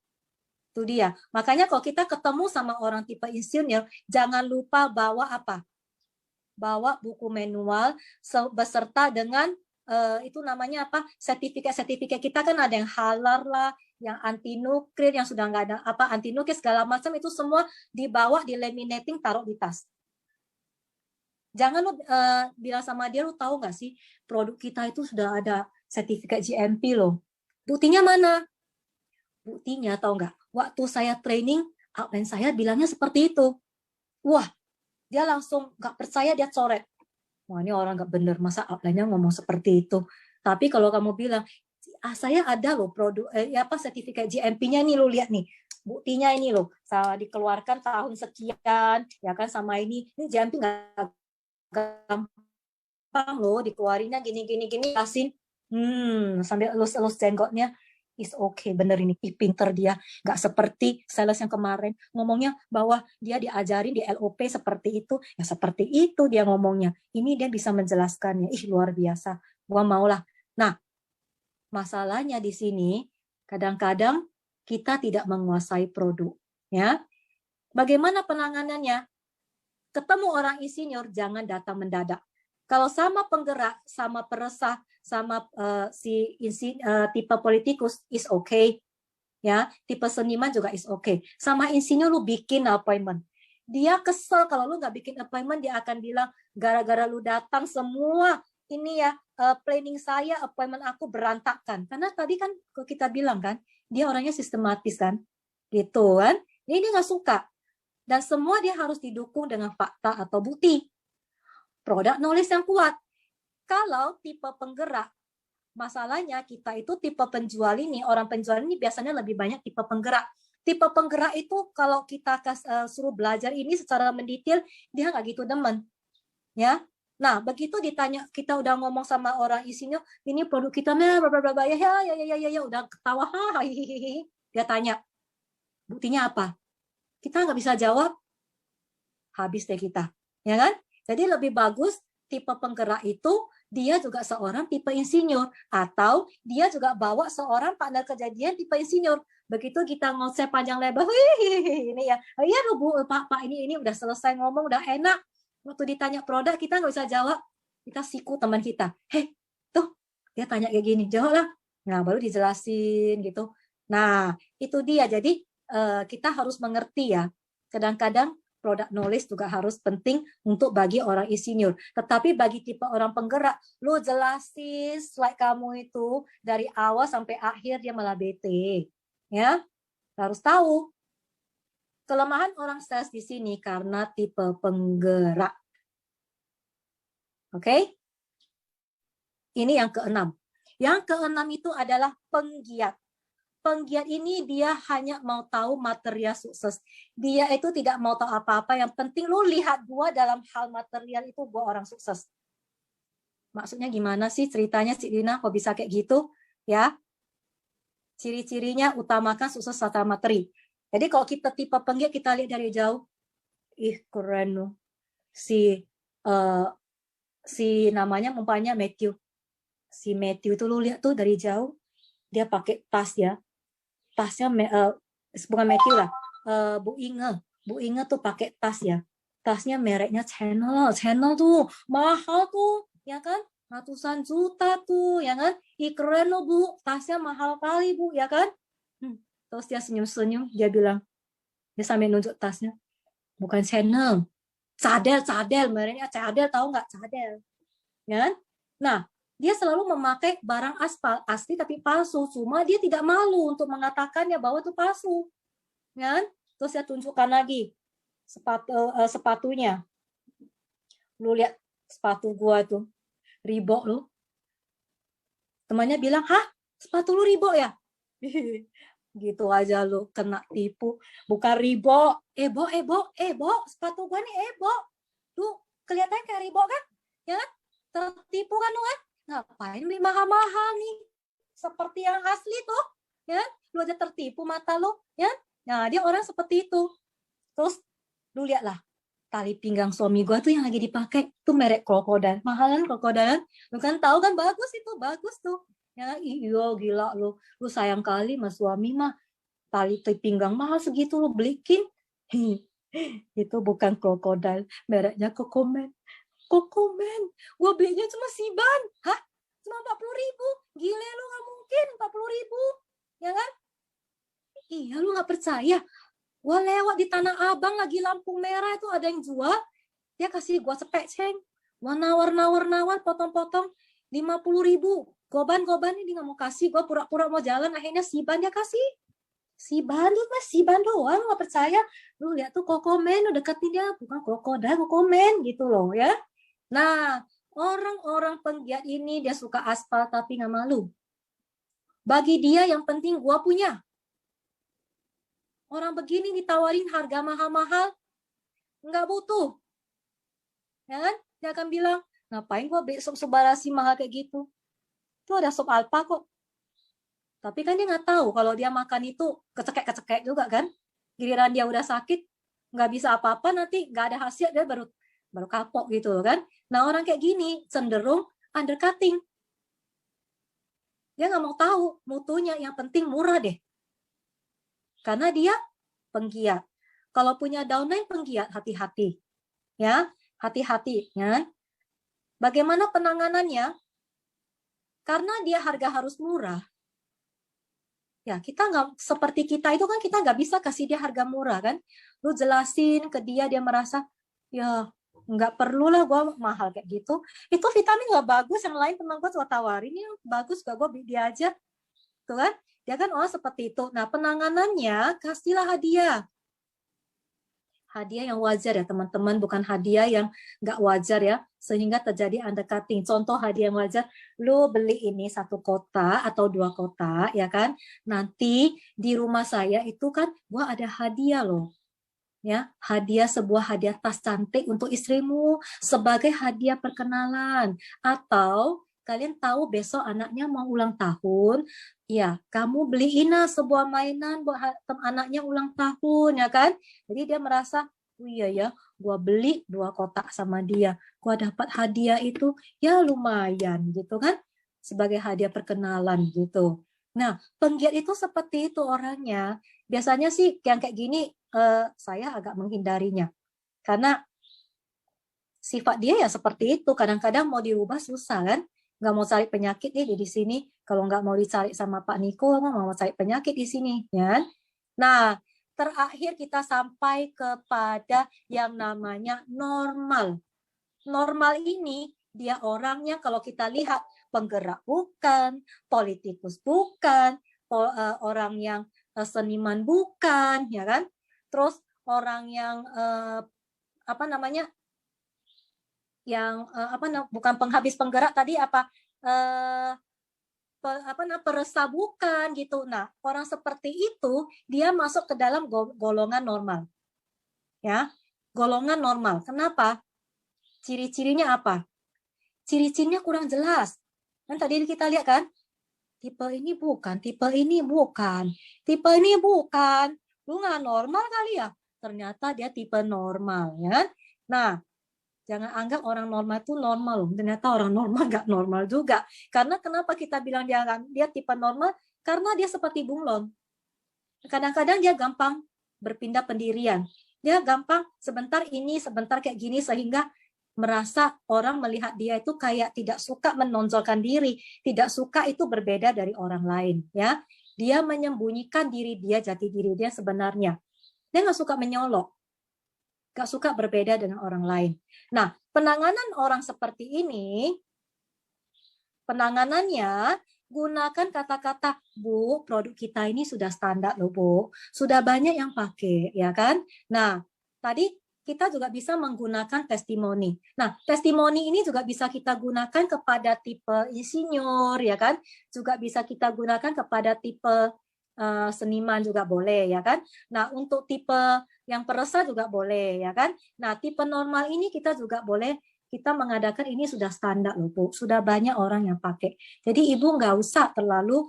B: Itu dia. Makanya kalau kita ketemu sama orang tipe insinyur, jangan lupa bawa apa? Bawa buku manual beserta dengan itu namanya apa, sertifikat kita kan ada yang halal lah, yang anti nuklir, yang sudah nggak ada apa anti nuklir segala macam, itu semua dibawa di laminating, taruh di tas. Jangan lu bilang sama dia, lu tahu nggak sih produk kita itu sudah ada sertifikat GMP loh. Buktinya mana? Buktinya tahu nggak? Waktu saya training, outline saya bilangnya seperti itu. Wah, dia langsung nggak percaya, dia coret. Wah, ini orang nggak bener, masa outline-nya ngomong seperti itu. Tapi kalau kamu bilang, saya ada loh produk sertifikat GMP-nya nih, lo lihat nih. Buktinya ini loh, saya dikeluarkan tahun sekian, ya kan, sama ini GMP nggak gampang loh dikeluarinnya gini kasih sambil elus jenggotnya. Is okay, bener ini, pinter dia, nggak seperti sales yang kemarin ngomongnya bahwa dia diajarin di LOP seperti itu, ya seperti itu dia ngomongnya. Ini dia bisa menjelaskannya, luar biasa, gua maulah. Nah, masalahnya di sini kadang-kadang kita tidak menguasai produk, ya. Bagaimana penanganannya? Ketemu orang insinyur, jangan datang mendadak. Kalau sama penggerak, sama peresah, sama tipe politikus is okay, ya. Tipe seniman juga is okay. Sama insinyur lu bikin appointment. Dia kesel kalau lu nggak bikin appointment, dia akan bilang gara-gara lu datang semua ini ya planning saya, appointment aku berantakan. Karena tadi kan kita bilang kan, dia orangnya sistematis kan, gitu kan. Ini dia nggak suka. Dan semua dia harus didukung dengan fakta atau bukti. Produk knowledge yang kuat. Kalau tipe penggerak, masalahnya kita itu tipe penjual ini, orang penjual ini biasanya lebih banyak tipe penggerak. Tipe penggerak itu kalau kita suruh belajar ini secara mendetail, dia nggak gitu demen. Ya. Nah, begitu ditanya, kita udah ngomong sama orang isinya, ini produk kita, ya, udah ketawa, dia tanya, buktinya apa? Kita nggak bisa jawab, habis deh kita, ya kan? Jadi lebih bagus tipe penggerak itu dia juga seorang tipe insinyur, atau dia juga bawa seorang partner kejadian tipe insinyur. Begitu kita ngoceh panjang lebar, ini ya, iya Bu, Pak ini udah selesai ngomong, udah enak. Waktu ditanya produk kita nggak bisa jawab, kita siku teman kita, tuh dia tanya kayak gini, jawab lah. Nah baru dijelasin gitu. Nah itu dia. Jadi kita harus mengerti ya. Kadang-kadang product knowledge juga harus penting untuk bagi orang insinyur. Tetapi bagi tipe orang penggerak, lu jelasin slide kamu itu dari awal sampai akhir dia malah bete. Ya, harus tahu. Kelemahan orang sales di sini karena tipe penggerak. Oke? Ini yang keenam. Yang keenam itu adalah penggiat. Penggiat ini dia hanya mau tahu material sukses. Dia itu tidak mau tahu apa-apa. Yang penting lu lihat gua dalam hal material itu gua orang sukses. Maksudnya gimana sih ceritanya Cik Dina kok bisa kayak gitu? Ya. Ciri-cirinya utamakan sukses secara materi. Jadi kalau kita tipe penggiat kita lihat dari jauh. Ih keren loh. Si namanya umpamanya Matthew. Si Matthew itu lu lihat tuh dari jauh dia pakai tas ya. Tasnya bukan Matthew lah. Bu Inge tuh pakai tas ya. Tasnya mereknya Chanel tuh mahal tuh, ya kan? Ratusan juta tuh, ya kan? Ih keren loh Bu, tasnya mahal kali Bu, ya kan? Terus dia senyum-senyum, dia bilang, dia sambil nunjuk tasnya, bukan Chanel, Cadel, mereknya Cadel, tahu nggak Cadel? Ya kan? Nah, dia selalu memakai barang asli tapi palsu, cuma dia tidak malu untuk mengatakannya bahwa itu palsu. Ya kan? Terus dia tunjukkan lagi sepatunya. Lu lihat sepatu gua tuh, Reebok lu. Temannya bilang, "Hah? Sepatu lu Reebok ya?" Gitu aja lu kena tipu. Bukan Reebok, Ebo, sepatu gua nih Ebo. Tuh, kelihatan kayak Reebok kan? Ya kan? Tertipu kan lu kan? Ngapain beli mahal-mahal nih? Seperti yang asli tuh. Ya, lu aja tertipu mata lu, ya. Nah, dia orang seperti itu. Terus lu lihatlah tali pinggang suami gua tuh yang lagi dipakai tuh merek Crocodile. Mahalan Crocodile. Lu kan tahu kan bagus tuh. Ya, iya gila lu. Lu sayang kali sama suami mah tali pinggang mahal segitu lu belikin. Itu bukan Crocodile, mereknya Cocoman. Gue belinya cuma Siban. Hah? Cuma 40.000. Gile lu, gak mungkin 40.000. Ya kan? Iya, lu gak percaya. Gue lewat di Tanah Abang lagi lampu merah itu ada yang jual. Dia kasih gue cepet ceng. Gue nawar, potong-potong 50.000. Goban ini gak mau kasih. Gue pura-pura mau jalan. Akhirnya Siban dia kasih. Siban doang, gak percaya. Lu lihat tuh Cocoman, udah deketin dia. Bukan Crocodile, Cocoman gitu loh ya. Nah, orang-orang penggiat ini dia suka aspal tapi nggak malu. Bagi dia yang penting gua punya. Orang begini ditawarin harga mahal-mahal, nggak butuh. Ya kan? Dia akan bilang, ngapain gua beli sup Subarasi mahal kayak gitu? Itu ada sup Alpa kok. Tapi kan dia nggak tahu kalau dia makan itu kecekek juga kan. Giliran dia udah sakit, nggak bisa apa-apa nanti nggak ada hasil dia baru kapok gitu kan. Nah orang kayak gini cenderung undercutting. Dia nggak mau tahu mutunya, yang penting murah deh. Karena dia penggiat. Kalau punya downline penggiat, hati-hati. Ya, hati-hati. Ya. Bagaimana penanganannya? Karena dia harga harus murah. Ya, kita nggak seperti kita itu kan kita nggak bisa kasih dia harga murah kan. Lu jelasin ke dia merasa ya nggak perlu lah gue mahal kayak gitu. Itu vitamin nggak bagus, yang lain teman gue coba tawarin yang bagus gak gue beli dia aja. Tuh kan, dia kan seperti itu. Nah penanganannya kasihlah hadiah. Hadiah yang wajar ya teman-teman, bukan hadiah yang nggak wajar ya, sehingga terjadi undercutting. Contoh hadiah yang wajar, lu beli ini 1 kotak atau 2 kotak ya kan, nanti di rumah saya itu kan gua ada hadiah loh. Ya, sebuah hadiah tas cantik untuk istrimu sebagai hadiah perkenalan. Atau kalian tahu besok anaknya mau ulang tahun, ya kamu beliin sebuah mainan buat anaknya ulang tahun ya kan. Jadi dia merasa, oh iya ya, gua beli 2 kotak sama dia, gua dapat hadiah itu ya lumayan gitu kan, sebagai hadiah perkenalan gitu. Nah, penggiat itu seperti itu orangnya. Biasanya sih yang kayak gini saya agak menghindarinya. Karena sifat dia ya seperti itu. Kadang-kadang mau dirubah susah kan. Nggak mau cari penyakit nih di sini. Kalau nggak mau dicari sama Pak Niko, mau cari penyakit di sini. Ya. Nah, terakhir kita sampai kepada yang namanya normal. Normal ini dia orangnya kalau kita lihat penggerak bukan, politikus bukan, orang yang seniman bukan, ya kan? Terus orang yang bukan penghabis penggerak tadi peresah bukan gitu. Nah, orang seperti itu dia masuk ke dalam golongan normal. Ya, golongan normal. Kenapa? Ciri-cirinya apa? Ciri-cirinya kurang jelas. Kan tadi kita lihat kan, tipe ini bukan, tipe ini bukan, tipe ini bukan. Lu nggak normal kali ya? Ternyata dia tipe normal, ya. Nah, jangan anggap orang normal itu normal. Ternyata orang normal nggak normal juga. Karena kenapa kita bilang dia tipe normal? Karena dia seperti bunglon. Kadang-kadang dia gampang berpindah pendirian. Dia gampang sebentar ini, sebentar kayak gini, sehingga merasa orang melihat dia itu kayak tidak suka menonjolkan diri, tidak suka itu berbeda dari orang lain, ya. Dia menyembunyikan diri dia, jati diri dia sebenarnya. Dia nggak suka menyolok, nggak suka berbeda dengan orang lain. Nah, penanganan orang seperti ini, penanganannya gunakan kata-kata, Bu, produk kita ini sudah standar loh, Bu. Sudah banyak yang pakai, ya kan? Nah, tadi kita juga bisa menggunakan testimoni. Nah, testimoni ini juga bisa kita gunakan kepada tipe insinyur, ya kan? Juga bisa kita gunakan kepada tipe seniman juga boleh, ya kan? Nah, untuk tipe yang peresah juga boleh, ya kan? Nah, tipe normal ini kita juga boleh kita mengadakan ini sudah standar loh, Bu. Sudah banyak orang yang pakai. Jadi Ibu nggak usah terlalu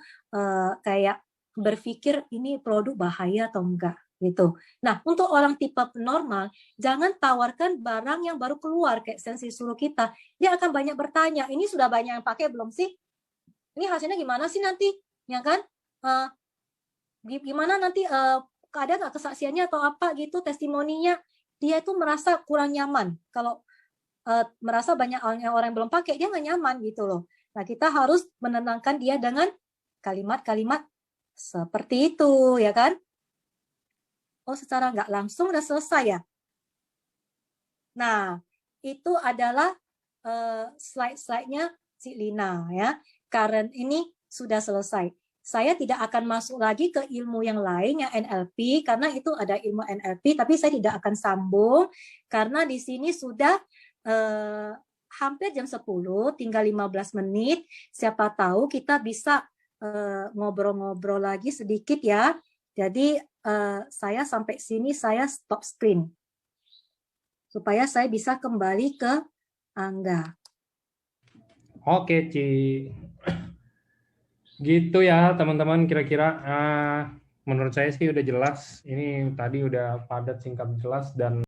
B: kayak berpikir ini produk bahaya atau enggak gitu. Nah, untuk orang tipe normal, jangan tawarkan barang yang baru keluar kayak sensi suruh kita. Dia akan banyak bertanya, ini sudah banyak yang pakai belum sih? Ini hasilnya gimana sih nanti? Ya kan? Gimana nanti ada nggak kesaksiannya atau apa gitu testimoninya? Dia itu merasa kurang nyaman kalau merasa banyak orang yang belum pakai, dia nggak nyaman gitu loh. Nah, kita harus menenangkan dia dengan kalimat-kalimat seperti itu, ya kan? Oh, secara nggak langsung udah selesai ya. Nah, itu adalah slide-slide-nya si Lina ya. Karena ini sudah selesai. Saya tidak akan masuk lagi ke ilmu yang lain, yang NLP, karena itu ada ilmu NLP, tapi saya tidak akan sambung, karena di sini sudah hampir jam 10, tinggal 15 menit. Siapa tahu kita bisa ngobrol-ngobrol lagi sedikit ya. Jadi saya sampai sini saya stop screen supaya saya bisa kembali ke Angga.
A: Oke, Ci. Gitu ya, teman-teman. Kira-kira menurut saya sih udah jelas. Ini tadi udah padat, singkat, jelas, dan